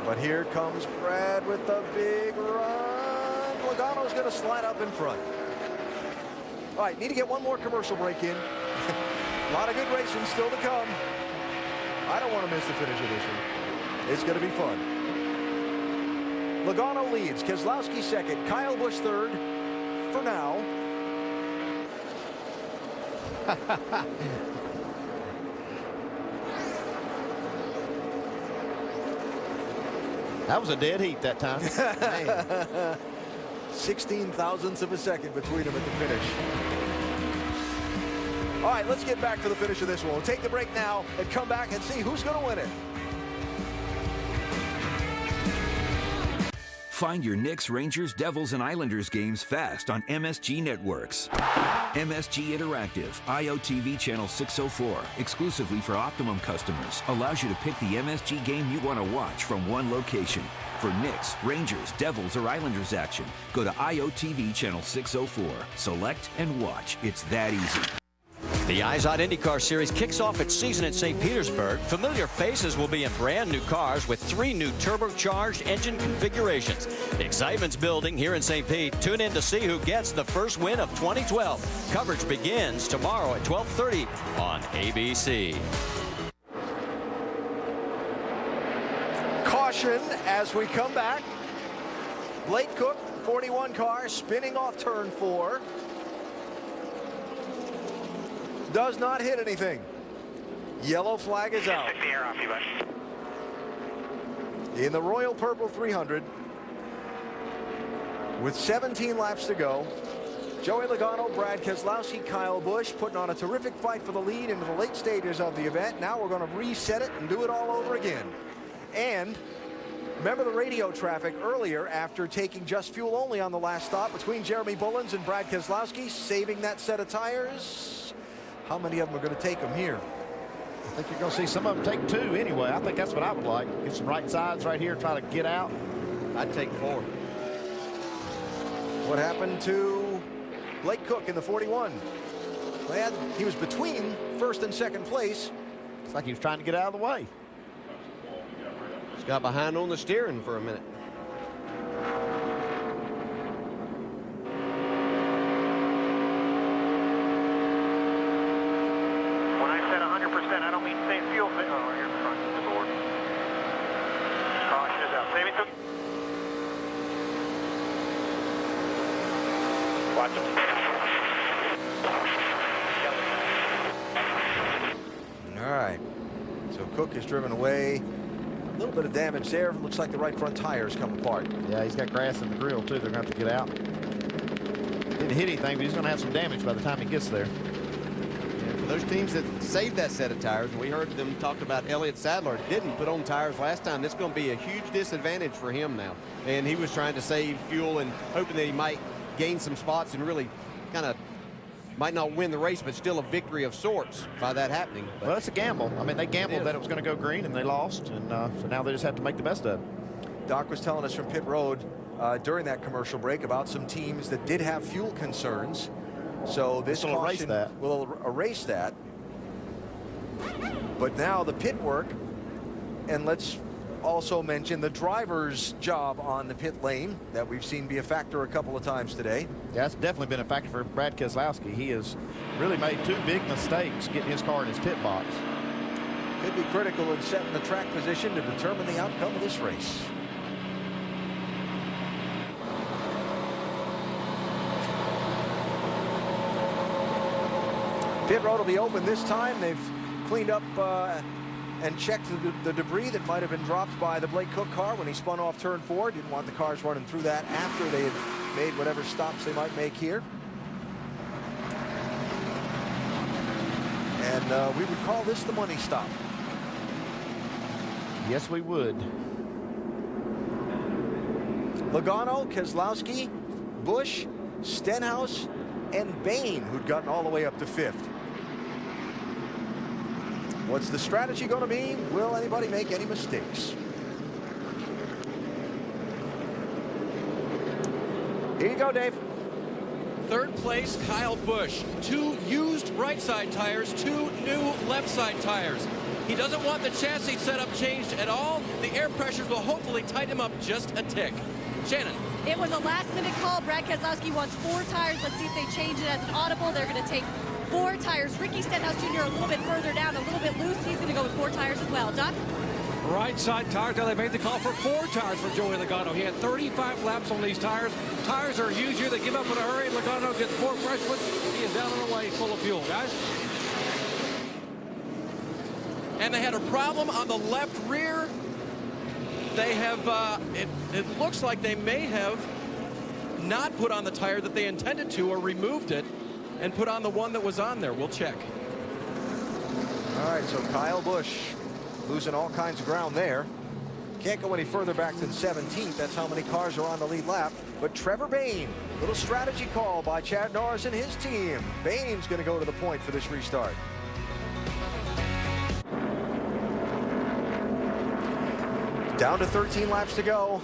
But here comes Brad with the big run. Logano's going to slide up in front. All right, need to get one more commercial break in. A lot of good racing still to come. I don't want to miss the finish of this one. It's going to be fun. Logano leads, Keselowski second, Kyle Busch third for now. That was a dead heat that time. 16 thousandths of a second between them at the finish. All right, let's get back to the finish of this one. We'll take the break now and come back and see who's going to win it. Find your Knicks, Rangers, Devils, and Islanders games fast on MSG Networks. MSG Interactive, IOTV Channel 604, exclusively for Optimum customers, allows you to pick the MSG game you want to watch from one location. For Knicks, Rangers, Devils, or Islanders action, go to IOTV Channel 604. Select and watch. It's that easy. The Eyes On IndyCar Series kicks off its season at St. Petersburg. Familiar faces will be in brand new cars with 3 new turbocharged engine configurations. The excitement's building here in St. Pete. Tune in to see who gets the first win of 2012. Coverage begins tomorrow at 12:30 on ABC. Caution as we come back. Blake Cook, 41 car, spinning off turn 4. Does not hit anything. Yellow flag is out. In the Royal Purple 300, with 17 laps to go, Joey Logano, Brad Keselowski, Kyle Busch putting on a terrific fight for the lead into the late stages of the event. Now we're going to reset it and do it all over again. And remember the radio traffic earlier after taking just fuel only on the last stop between Jeremy Bullins and Brad Keselowski, saving that set of tires. How many of them are going to take them here? I think you're going to see some of them take 2 anyway. I think that's what I would like. Get some right sides right here, try to get out. I'd take 4. What happened to Blake Cook in the 41? Glad he was between first and second place. It's like he was trying to get out of the way. Just got behind on the steering for a minute. When I said 100%, I don't mean same fuel. Oh, you're in front of the board. Caution is out. Save it to. Watch him. All right. So Cook is driven away. A little bit of damage there. Looks like the right front tires come apart. Yeah, he's got grass in the grill, too. They're going to have to get out. Didn't hit anything, but he's going to have some damage by the time he gets there. And for those teams that saved that set of tires, we heard them talk about Elliott Sadler didn't put on tires last time. This is going to be a huge disadvantage for him now. And he was trying to save fuel and hoping that he might gain some spots and really kind of might not win the race, but still a victory of sorts by that happening. But well, it's a gamble. I mean, they gambled that it was going to go green, and they lost, and so now they just have to make the best of it. Doc was telling us from pit road during that commercial break about some teams that did have fuel concerns. So this will erase that. Will erase that. But now the pit work, and let's also mention the driver's job on the pit lane that we've seen be a factor a couple of times today. Yeah, that's definitely been a factor for Brad Keselowski. He has really made 2 big mistakes getting his car in his pit box. Could be critical in setting the track position to determine the outcome of this race. Pit road will be open this time. They've cleaned up and checked the debris that might have been dropped by the Blake Cook car when he spun off turn 4. Didn't want the cars running through that after they had made whatever stops they might make here. And we would call this the money stop. Yes, we would. Logano, Keselowski, Busch, Stenhouse, and Bain, who'd gotten all the way up to 5th. What's the strategy going to be? Will anybody make any mistakes? Here you go, Dave. Third place, Kyle Busch. 2 used right side tires, 2 new left side tires. He doesn't want the chassis setup changed at all. The air pressures will hopefully tighten him up just a tick. Shannon. It was a last-minute call. Brad Keselowski wants 4 tires. Let's see if they change it as an audible. They're going to take 4 tires. Ricky Stenhouse Jr. a little bit further down, a little bit loose. He's going to go with 4 tires as well. Doc? Right side tires. Now they made the call for 4 tires for Joey Logano. He had 35 laps on these tires. Tires are used here. They give up in a hurry. Logano gets 4 fresh ones. He is down and away, full of fuel, guys. And they had a problem on the left rear. They have, it looks like they may have not put on the tire that they intended to, or removed it and put on the one that was on there. We'll check. All right, so Kyle Busch losing all kinds of ground there. Can't go any further back than 17th. That's how many cars are on the lead lap. But Trevor Bayne, little strategy call by Chad Norris and his team. Bayne's going to go to the point for this restart. Down to 13 laps to go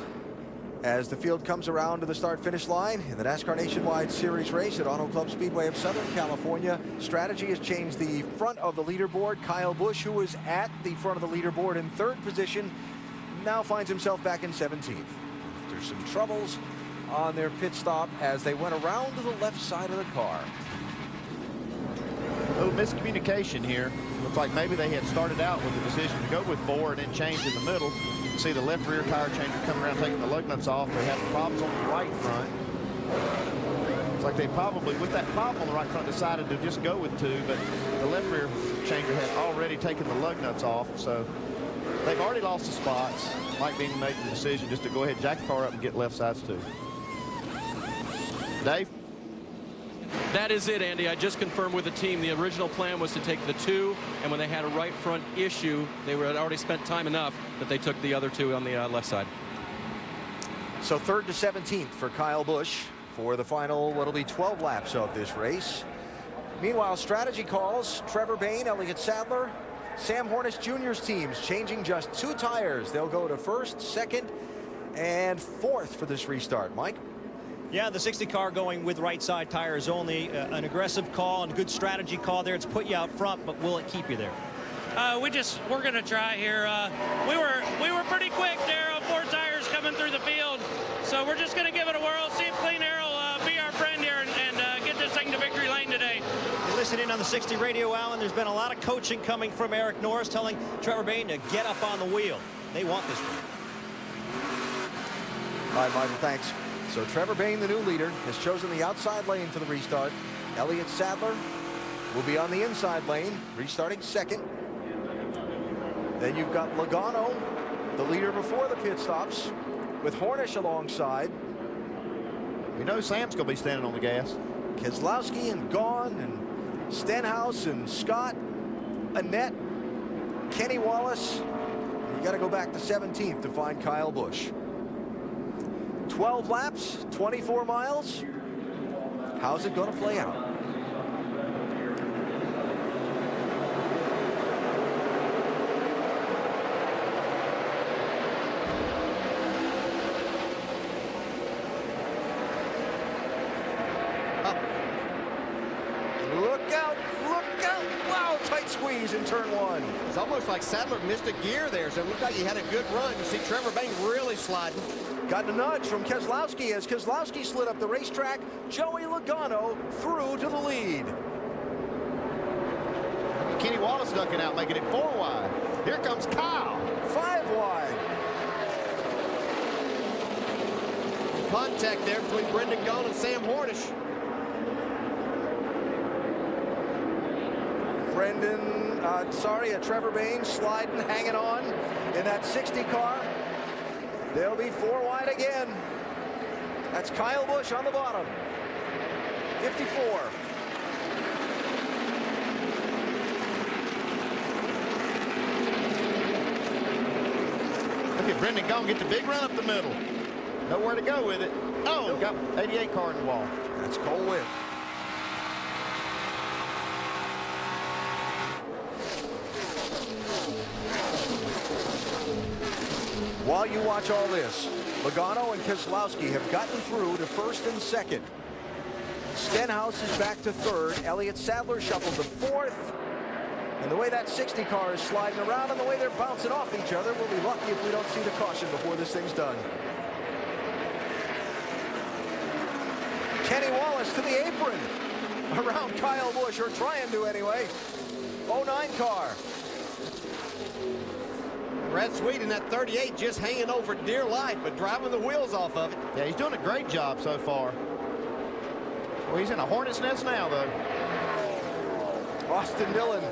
as the field comes around to the start-finish line in the NASCAR Nationwide Series race at Auto Club Speedway of Southern California. Strategy has changed the front of the leaderboard. Kyle Busch, who was at the front of the leaderboard in 3rd position, now finds himself back in 17th. There's some troubles on their pit stop as they went around to the left side of the car. A little miscommunication here. Looks like maybe they had started out with the decision to go with 4 and then change in the middle. You see the left rear tire changer coming around taking the lug nuts off. They had problems on the right front. It's like they probably, with that problem on the right front, decided to just go with 2, but the left rear changer had already taken the lug nuts off, so they've already lost the spots. Mike Bean made the decision just to go ahead, jack the car up and get left sides too. Dave? That is it, Andy. I just confirmed with the team. The original plan was to take the 2, and when they had a right front issue, they had already spent time enough that they took the other 2 on the left side. So 3rd to 17th for Kyle Busch for the final, what'll be 12 laps of this race. Meanwhile, strategy calls, Trevor Bayne, Elliott Sadler, Sam Hornish Jr.'s teams changing just 2 tires. They'll go to 1st, 2nd, and 4th for this restart. Mike? Yeah, the 60 car going with right side tires only. An aggressive call and a good strategy call there. It's put you out front, but will it keep you there? We're going to try here. We were pretty quick there on 4 tires coming through the field, so we're just going to give it a whirl, see if Clean Air will be our friend here and get this thing to victory lane today. You listen in on the 60 radio, Alan. There's been a lot of coaching coming from Eric Norris telling Trevor Bayne to get up on the wheel. They want this one. All right, Michael, thanks. So Trevor Bayne, the new leader, has chosen the outside lane for the restart. Elliott Sadler will be on the inside lane, restarting 2nd. Then you've got Logano, the leader before the pit stops, with Hornish alongside. We know Sam's going to be standing on the gas. Keselowski and Gaughan and Stenhouse and Scott, Annett, Kenny Wallace. You got to go back to 17th to find Kyle Busch. 12 laps, 24 miles. How's it going to play out? Look out, look out. Wow, tight squeeze in turn 1. It's almost like Sadler missed a gear there, so it looked like he had a good run. You see Trevor Bayne really sliding. Got a nudge from Keselowski as Keselowski slid up the racetrack. Joey Logano through to the lead. Kenny Wallace ducking out, making it 4 wide. Here comes Kyle. 5 wide. Contact there between Brendan Gaughan and Sam Hornish. Trevor Bayne sliding, hanging on in that 60 car. They'll be 4 wide again. That's Kyle Busch on the bottom. 54. Look at Brendan Gaughan get the big run up the middle. Nowhere to go with it. Oh, got 88 car in the wall. That's Cole Witt. While you watch all this, Logano and Keselowski have gotten through to 1st and 2nd. Stenhouse is back to 3rd. Elliott Sadler shuffled to 4th. And the way that 60 car is sliding around and the way they're bouncing off each other, we'll be lucky if we don't see the caution before this thing's done. Kenny Wallace to the apron around Kyle Busch, or trying to anyway. 09 car. Brad Sweet in that 38 just hanging over dear life, but driving the wheels off of it. Yeah, he's doing a great job so far. Well, he's in a hornet's nest now, though. Austin Dillon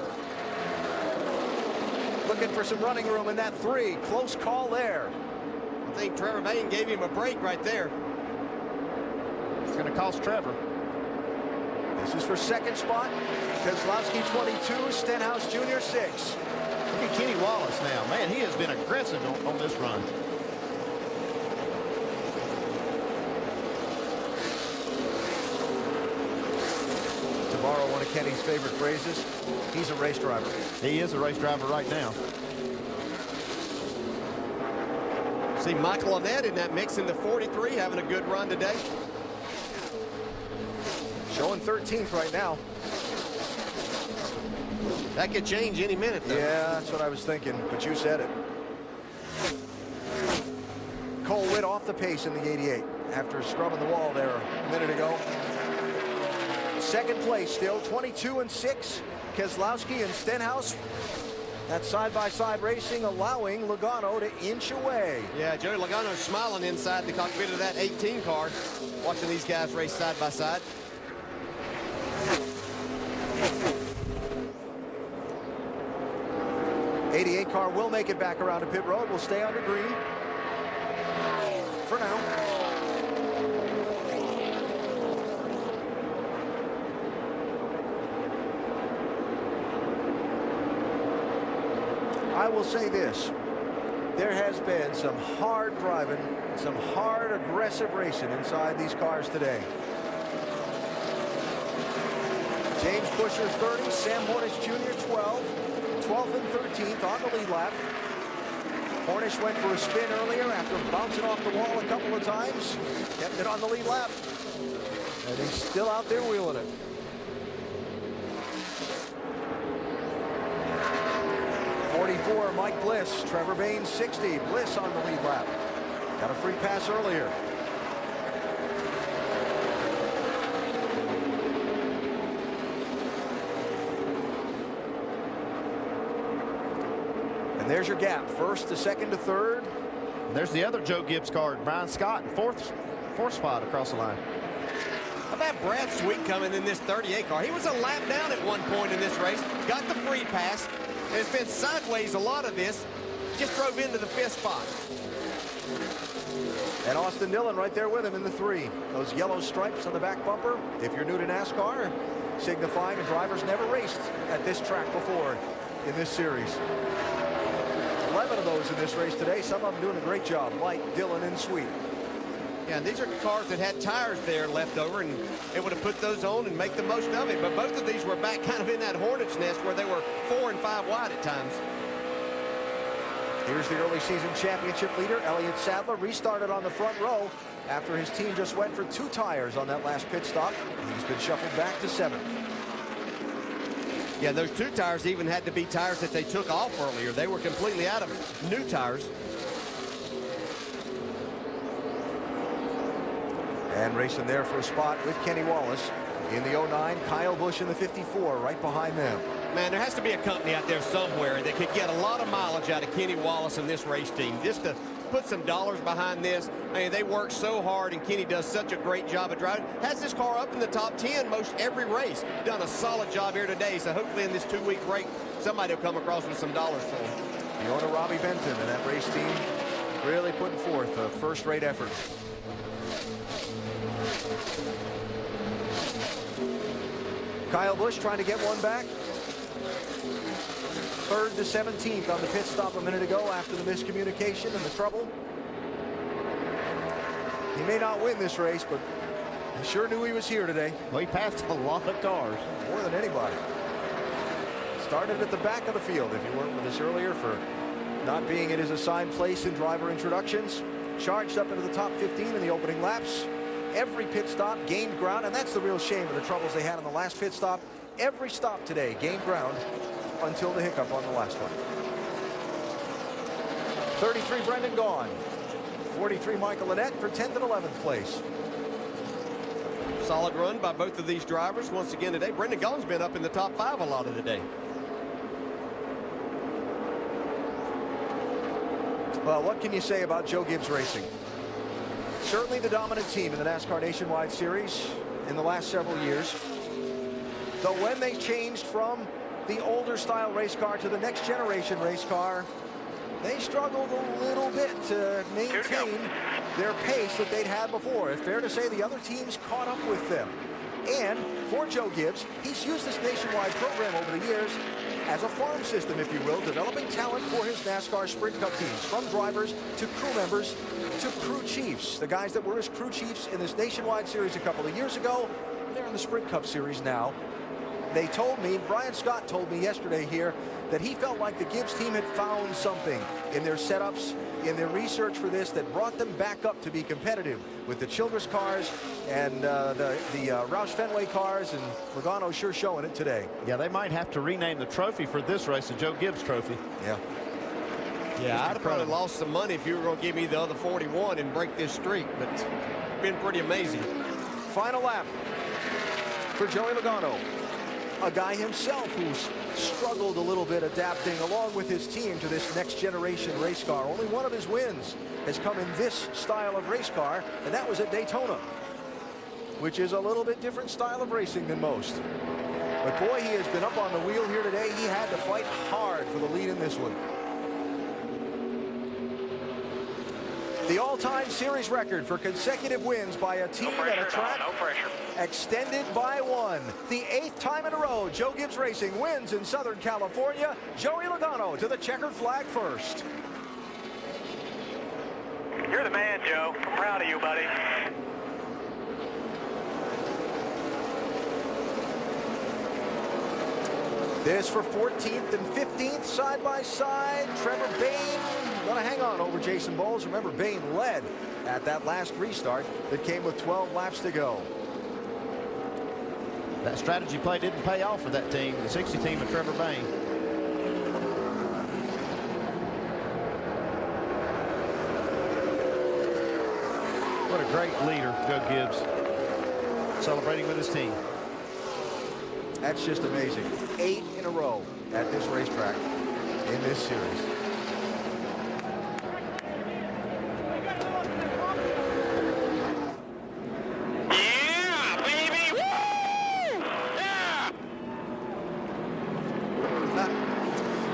looking for some running room in that 3. Close call there. I think Trevor Bayne gave him a break right there. It's going to cost Trevor. This is for 2nd spot. Keselowski 22, Stenhouse Jr. 6. Look at Kenny Wallace now. Man, he has been aggressive on this run. To borrow one of Kenny's favorite phrases, he's a race driver. He is a race driver right now. See Michael Annett in that mix in the 43 having a good run today. Showing 13th right now. That could change any minute, though. Yeah, that's what I was thinking, but you said it. Cole Witt off the pace in the 88 after scrubbing the wall there a minute ago. 2nd place still, 22 and 6. Keselowski and Stenhouse. That side-by-side racing allowing Logano to inch away. Yeah, Joey Logano smiling inside the cockpit of that 18 car, watching these guys race side by side. '88 car will make it back around to pit road. Will stay under green for now. will say this. There has been some hard driving, some hard aggressive racing inside these cars today. James Busher 30, Sam Hornish Jr. 12th and 13th on the lead lap. Hornish went for a spin earlier after bouncing off the wall a couple of times. Kept it on the lead lap. And he's still out there wheeling it. '44, Mike Bliss. Trevor Baynes 60. Bliss on the lead lap. Got a free pass earlier. And there's your gap. First to second to third. And there's the other Joe Gibbs car, Brian Scott, in fourth spot across the line. How about Brad Sweet coming in this 38 car? He was a lap down at one point in this race. Got the free pass. It's been sideways a lot of this. Just drove into the 5th spot. And Austin Dillon right there with him in the 3. Those yellow stripes on the back bumper, if you're new to NASCAR, signifying a driver's never raced at this track before in this series. 11 of those in this race today. Some of them doing a great job, like Dillon and Sweet. Yeah, and these are cars that had tires there left over, and able to put those on and make the most of it. But both of these were back kind of in that hornet's nest where they were 4 and 5 wide at times. Here's the early season championship leader, Elliott Sadler, restarted on the front row after his team just went for 2 tires on that last pit stop. He's been shuffled back to 7th. Yeah, those 2 tires even had to be tires that they took off earlier. They were completely out of new tires. And racing there for a spot with Kenny Wallace in the 09, Kyle Busch in the 54 right behind them. Man, there has to be a company out there somewhere that could get a lot of mileage out of Kenny Wallace and this race team. Just to put some dollars behind this. I mean, they work so hard, and Kenny does such a great job of driving. Has this car up in the top 10 most every race. Done a solid job here today, so hopefully in this 2-week break, somebody will come across with some dollars for him. The owner, Robbie Benton, and that race team really putting forth a first-rate effort. Kyle Busch trying to get one back. 3rd to 17th on the pit stop a minute ago after the miscommunication and the trouble. He may not win this race, but I sure knew he was here today. Well, he passed a lot of cars. More than anybody. Started at the back of the field, if you weren't with us earlier, for not being in his assigned place in driver introductions. Charged up into the top 15 in the opening laps. Every pit stop gained ground, and that's the real shame of the troubles they had on the last pit stop. Every stop today gained ground until the hiccup on the last one. 33, Brendan Gaughan. 43, Michael Annett for 10th and 11th place. Solid run by both of these drivers once again today. Brendan Gaughan's been up in the top 5 a lot of the day. Well, what can you say about Joe Gibbs Racing? Certainly the dominant team in the NASCAR Nationwide Series in the last several years. Though when they changed from the older style race car to the next generation race car, they struggled a little bit to maintain their pace that they'd had before. It's fair to say the other teams caught up with them. And for Joe Gibbs, he's used this nationwide program over the years as a farm system, if you will, developing talent for his NASCAR Sprint Cup teams, from drivers to crew members to crew chiefs. The guys that were his crew chiefs in this nationwide series a couple of years ago, they're in the Sprint Cup series now. They told me, Brian Scott told me yesterday here, that he felt like the Gibbs team had found something in their setups, in their research for this, that brought them back up to be competitive with the Childress cars and the Roush Fenway cars, and Logano sure showing it today. Yeah, they might have to rename the trophy for this race the Joe Gibbs Trophy. Yeah. Yeah, I'd have probably lost some money if you were going to give me the other 41 and break this streak, but it's been pretty amazing. Final lap for Joey Logano, a guy himself who's struggled a little bit adapting along with his team to this next generation race car. Only one of his wins has come in this style of race car, and that was at Daytona, which is a little bit different style of racing than most. But boy, he has been up on the wheel here today. He had to fight hard for the lead in this one. The all-time series record for consecutive wins by a team at a track extended by one. The 8th time in a row Joe Gibbs Racing wins in Southern California. Joey Logano to the checkered flag first. You're the man, Joe. I'm proud of you, buddy. This for 14th and 15th side by side. Trevor Bayne gonna hang on over Jason Bowles. Remember, Bayne led at that last restart that came with 12 laps to go. That strategy play didn't pay off for that team, the 60 team of Trevor Bayne. What a great leader, Joe Gibbs, celebrating with his team. That's just amazing. 8 in a row at this racetrack in this series. Yeah, baby! Woo! Yeah!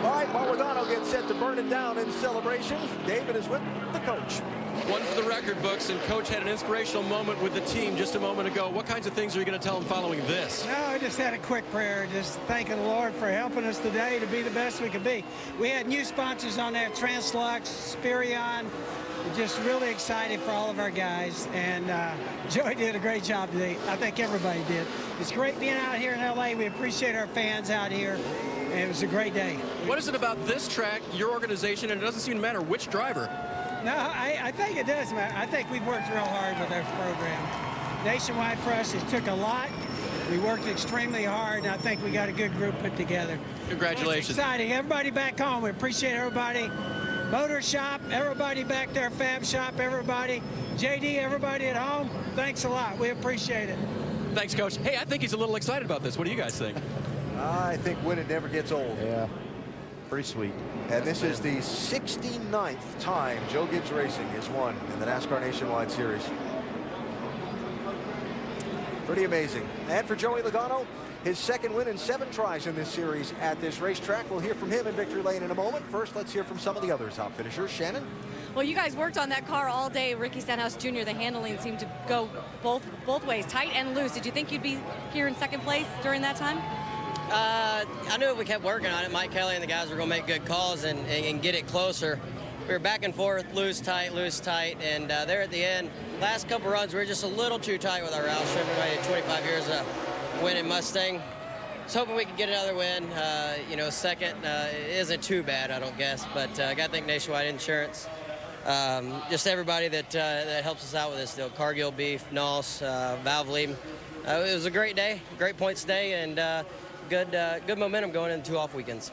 All right, while Logano gets set to burn it down in celebration, David is with the coach. One for the record books, and Coach had an inspirational moment with the team just a moment ago. What kinds of things are you going to tell them following this? No, I just had a quick prayer, just thanking the Lord for helping us today to be the best we could be. We had new sponsors on there, Translux, Spirion. We're just really excited for all of our guys, and Joey did a great job today. I think everybody did. It's great being out here in LA. We appreciate our fans out here, and it was a great day. What is it about this track, your organization, and it doesn't seem to matter which driver? No, I think it does, man. I think we've worked real hard with our program. Nationwide for us, it took a lot. We worked extremely hard, and I think we got a good group put together. Congratulations. It's exciting. Everybody back home, we appreciate everybody. Motor shop, everybody back there, Fab Shop, everybody. JD, everybody at home, thanks a lot. We appreciate it. Thanks, Coach. Hey, I think he's a little excited about this. What do you guys think? I think winning never gets old. Yeah, pretty sweet. And this is the 69th time Joe Gibbs Racing has won in the NASCAR Nationwide Series. Pretty amazing. And for Joey Logano, his second win in 7 tries in this series at this racetrack. We'll hear from him in victory lane in a moment. First, let's hear from some of the other top finishers. Shannon? Well, you guys worked on that car all day. Ricky Stenhouse Jr., the handling seemed to go both ways, tight and loose. Did you think you'd be here in second place during that time? I knew if we kept working on it, Mike Kelly and the guys were going to make good calls and get it closer. We were back and forth, loose, tight, and there at the end, last couple runs, we were just a little too tight with our Roush. Everybody 25 years of winning Mustang. I was hoping we could get another win. You know, second isn't too bad, I don't guess, but I got to thank Nationwide Insurance. Just everybody that helps us out with this deal. Cargill Beef, NOS, Valvoline. It was a great day, great points today, and good momentum going into 2 off weekends.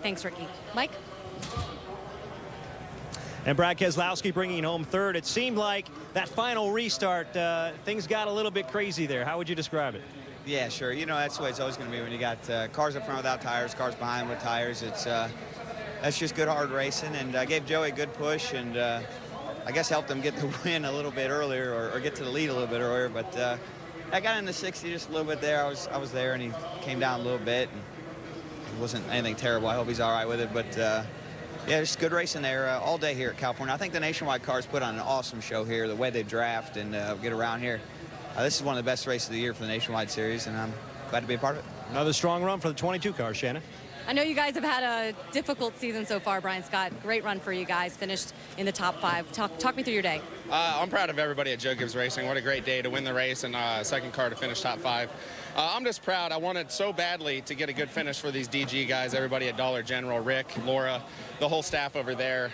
Thanks, Ricky. Mike? And Brad Keselowski bringing home third. It seemed like that final restart, things got a little bit crazy there. How would you describe it? Yeah, sure. You know, that's the way it's always going to be when you got cars up front without tires, cars behind with tires. It's that's just good, hard racing. And I gave Joey a good push, and I guess helped him get the win a little bit earlier, or get to the lead a little bit earlier. But I got in the 60 just a little bit there. I was there, and he came down a little bit. And it wasn't anything terrible. I hope he's all right with it. But yeah, just good racing there all day here at California. I think the Nationwide cars put on an awesome show here, the way they draft and get around here. This is one of the best races of the year for the Nationwide Series, and I'm glad to be a part of it. Another strong run for the 22 car, Shannon. I know you guys have had a difficult season so far, Brian Scott. Great run for you guys, finished in the top 5. Talk me through your day. I'm proud of everybody at Joe Gibbs Racing. What a great day to win the race and second car to finish top 5. I'm just proud. I wanted so badly to get a good finish for these DG guys, everybody at Dollar General, Rick, Laura, the whole staff over there.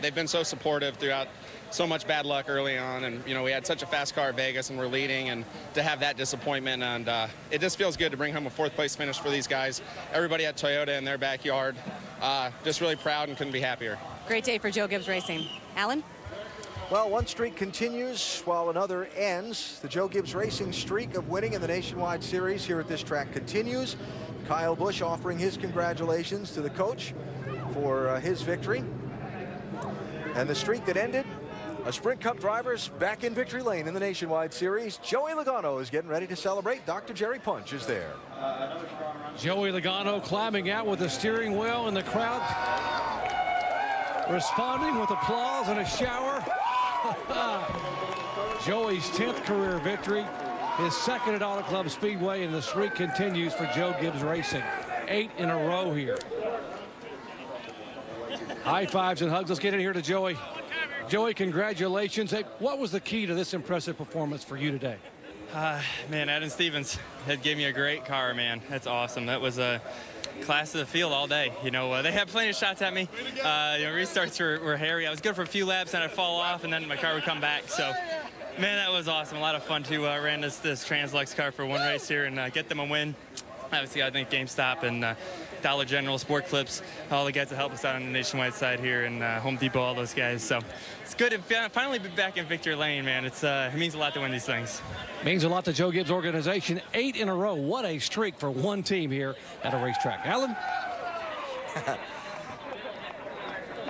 They've been so supportive throughout so much bad luck early on, and you know, we had such a fast car at Vegas and we're leading, and to have that disappointment, and it just feels good to bring home a 4th place finish for these guys. Everybody at Toyota in their backyard, just really proud and couldn't be happier. Great day for Joe Gibbs Racing. Alan? Well, one streak continues while another ends. The Joe Gibbs Racing streak of winning in the Nationwide Series here at this track continues. Kyle Busch offering his congratulations to the coach for his victory. And the streak that ended, a Sprint Cup driver's back in victory lane in the Nationwide Series. Joey Logano is getting ready to celebrate. Dr. Jerry Punch is there. Joey Logano climbing out with the steering wheel, and the crowd responding with applause and a shower Joey's 10th career victory, his second at Auto Club Speedway, and the streak continues for Joe Gibbs Racing. 8 in a row here. High fives and hugs. Let's get in here to Joey. Joey, congratulations. Hey, what was the key to this impressive performance for you today? Man, Adam Stevens had gave me a great car, man. That's awesome. That was a class of the field all day. You know, they had plenty of shots at me. Restarts were hairy. I was good for a few laps, and I'd fall off, and then my car would come back. So, man, that was awesome. A lot of fun to ran this Translux car for one race here and get them a win. Obviously, I think GameStop and Dollar General, Sport Clips, all the guys that help us out on the nationwide side here, and Home Depot, all those guys. So it's good to finally be back in victory lane, man. It means a lot to win these things. Means a lot to Joe Gibbs organization. 8 in a row. What a streak for one team here at a racetrack. Alan?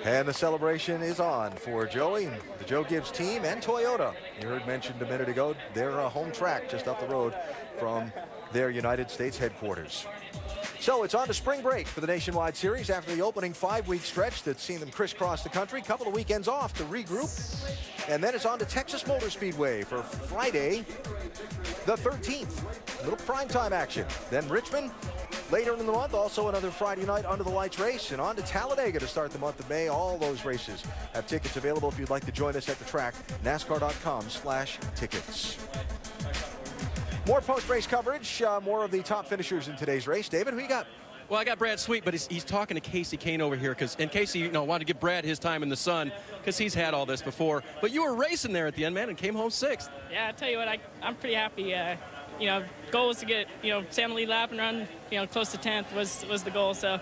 And the celebration is on for Joey and the Joe Gibbs team and Toyota. You heard mentioned a minute ago, their home track just up the road from their United States headquarters. So it's on to spring break for the Nationwide Series after the opening 5-week stretch that's seen them crisscross the country. Couple of weekends off to regroup. And then it's on to Texas Motor Speedway for Friday the 13th. A little primetime action. Then Richmond later in the month, also another Friday night under the lights race. And on to Talladega to start the month of May. All those races have tickets available if you'd like to join us at the track. NASCAR.com/tickets. More post-race coverage, more of the top finishers in today's race. David, who you got? Well, I got Brad Sweet, but he's talking to Casey Kane over here, and Casey, wanted to give Brad his time in the sun because he's had all this before. But you were racing there at the end, man, and came home 6th. Yeah, I tell you what, I'm pretty happy. Goal was to get, stay on the lead lap and run, close to 10th was the goal. So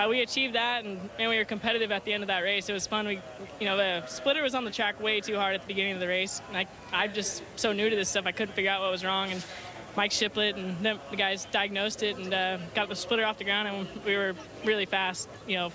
we achieved that, and we were competitive at the end of that race. It was fun. The splitter was on the track way too hard at the beginning of the race. And I'm just so new to this stuff, I couldn't figure out what was wrong. And Mike Shiplett and the guys diagnosed it and got the splitter off the ground, and we were really fast,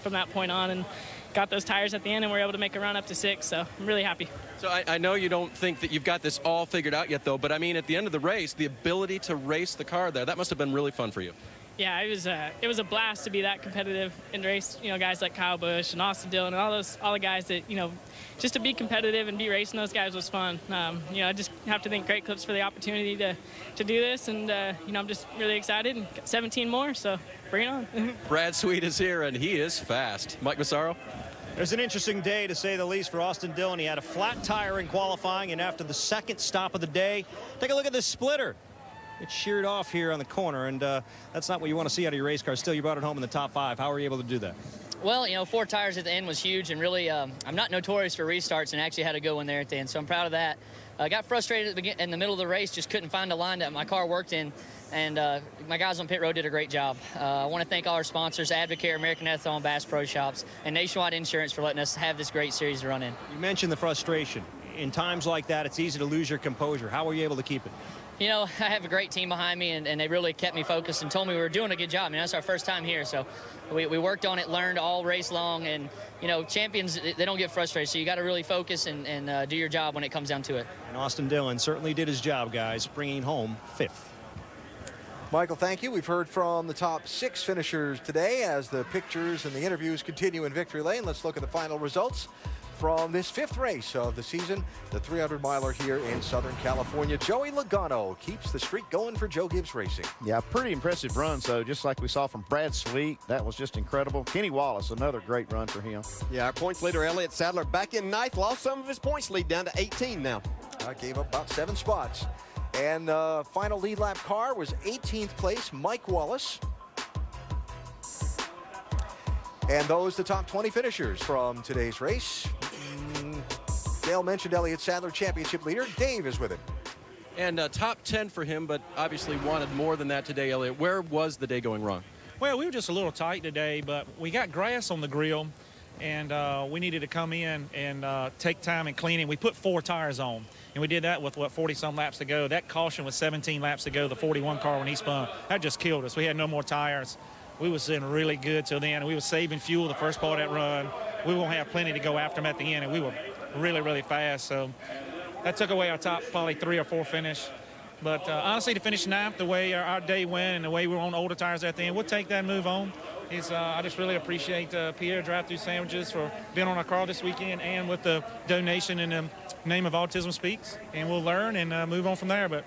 from that point on, and got those tires at the end, and we were able to make a run up to 6. So I'm really happy. So I know you don't think that you've got this all figured out yet, though, but I mean, at the end of the race, the ability to race the car there, that must have been really fun for you. Yeah, it was a blast to be that competitive and race, guys like Kyle Busch and Austin Dillon and all the guys that, just to be competitive and be racing those guys was fun. I just have to thank Great Clips for the opportunity to do this, and I'm just really excited, and got 17 more, so bring it on. Brad Sweet is here, and he is fast. Mike Massaro? There's an interesting day, to say the least, for Austin Dillon. He had a flat tire in qualifying, and after the second stop of the day, take a look at this splitter. It's sheared off here on the corner, and that's not what you want to see out of your race car. Still, you brought it home in the top 5. How were you able to do that? Well, 4 tires at the end was huge, and really, I'm not notorious for restarts, and actually had a good one there at the end, so I'm proud of that. I got frustrated in the middle of the race, just couldn't find a line that my car worked in, and my guys on pit road did a great job. I want to thank all our sponsors, Advocare, American Ethanol, and Bass Pro Shops, and Nationwide Insurance for letting us have this great series to run in. You mentioned the frustration. In times like that, it's easy to lose your composure. How were you able to keep it? I have a great team behind me, and they really kept me focused and told me we were doing a good job. That's our first time here, so we worked on it, learned all race long, and, champions, they don't get frustrated, so you got to really focus and do your job when it comes down to it. And Austin Dillon certainly did his job, guys, bringing home 5th. Michael, thank you. We've heard from the top 6 finishers today as the pictures and the interviews continue in victory lane. Let's look at the final results from this 5th race of the season, the 300-miler here in Southern California. Joey Logano keeps the streak going for Joe Gibbs Racing. Yeah, pretty impressive run. So just like we saw from Brad Sweet, that was just incredible. Kenny Wallace, another great run for him. Yeah, our points leader, Elliott Sadler, back in 9th, lost some of his points lead down to 18 now. Gave up about 7 spots. And final lead lap car was 18th place, Mike Wallace. And those the top 20 finishers from today's race. Dale mentioned Elliott Sadler, championship leader. Dave is with him. And top 10 for him, but obviously wanted more than that today, Elliott. Where was the day going wrong? Well, we were just a little tight today, but we got grass on the grill, and we needed to come in and take time and clean it. We put 4 tires on, and we did that with, 40-some laps to go. That caution was 17 laps to go, the 41 car when he spun. That just killed us. We had no more tires. We was sitting really good till then, and we were saving fuel the first part of that run. We won't have plenty to go after them at the end, and we were really, really fast. So that took away our top probably 3 or 4 finish. But honestly, to finish 9th, the way our day went and the way we were on older tires at the end, we'll take that and move on. I just really appreciate Pierre Drive-Thru Sandwiches for being on our car this weekend, and with the donation and name of Autism Speaks, and we'll learn and move on from there. But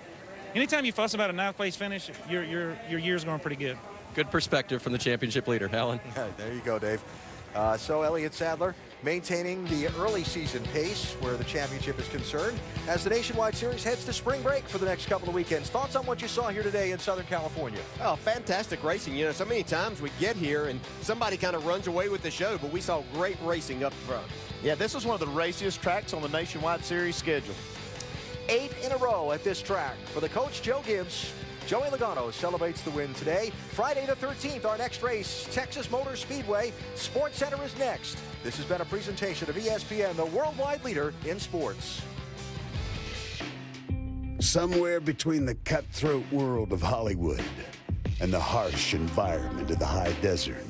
anytime you fuss about a 9th place finish, your year's going pretty good. Good perspective from the championship leader, Alan. There you go, Dave. So Elliott Sadler maintaining the early season pace where the championship is concerned as the Nationwide Series heads to spring break for the next couple of weekends. Thoughts on what you saw here today in Southern California? Oh, fantastic racing. You know, so many times we get here and somebody kind of runs away with the show, but we saw great racing up front. Yeah, this is one of the raciest tracks on the Nationwide Series schedule. 8 in a row at this track for the coach, Joe Gibbs. Joey Logano celebrates the win today. Friday the 13th, our next race, Texas Motor Speedway. Sports Center is next. This has been a presentation of ESPN, the worldwide leader in sports. Somewhere between the cutthroat world of Hollywood and the harsh environment of the high desert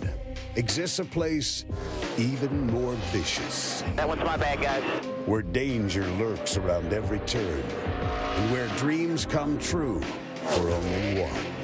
exists a place even more vicious. That one's my bad, guys. Where danger lurks around every turn and where dreams come true for only one.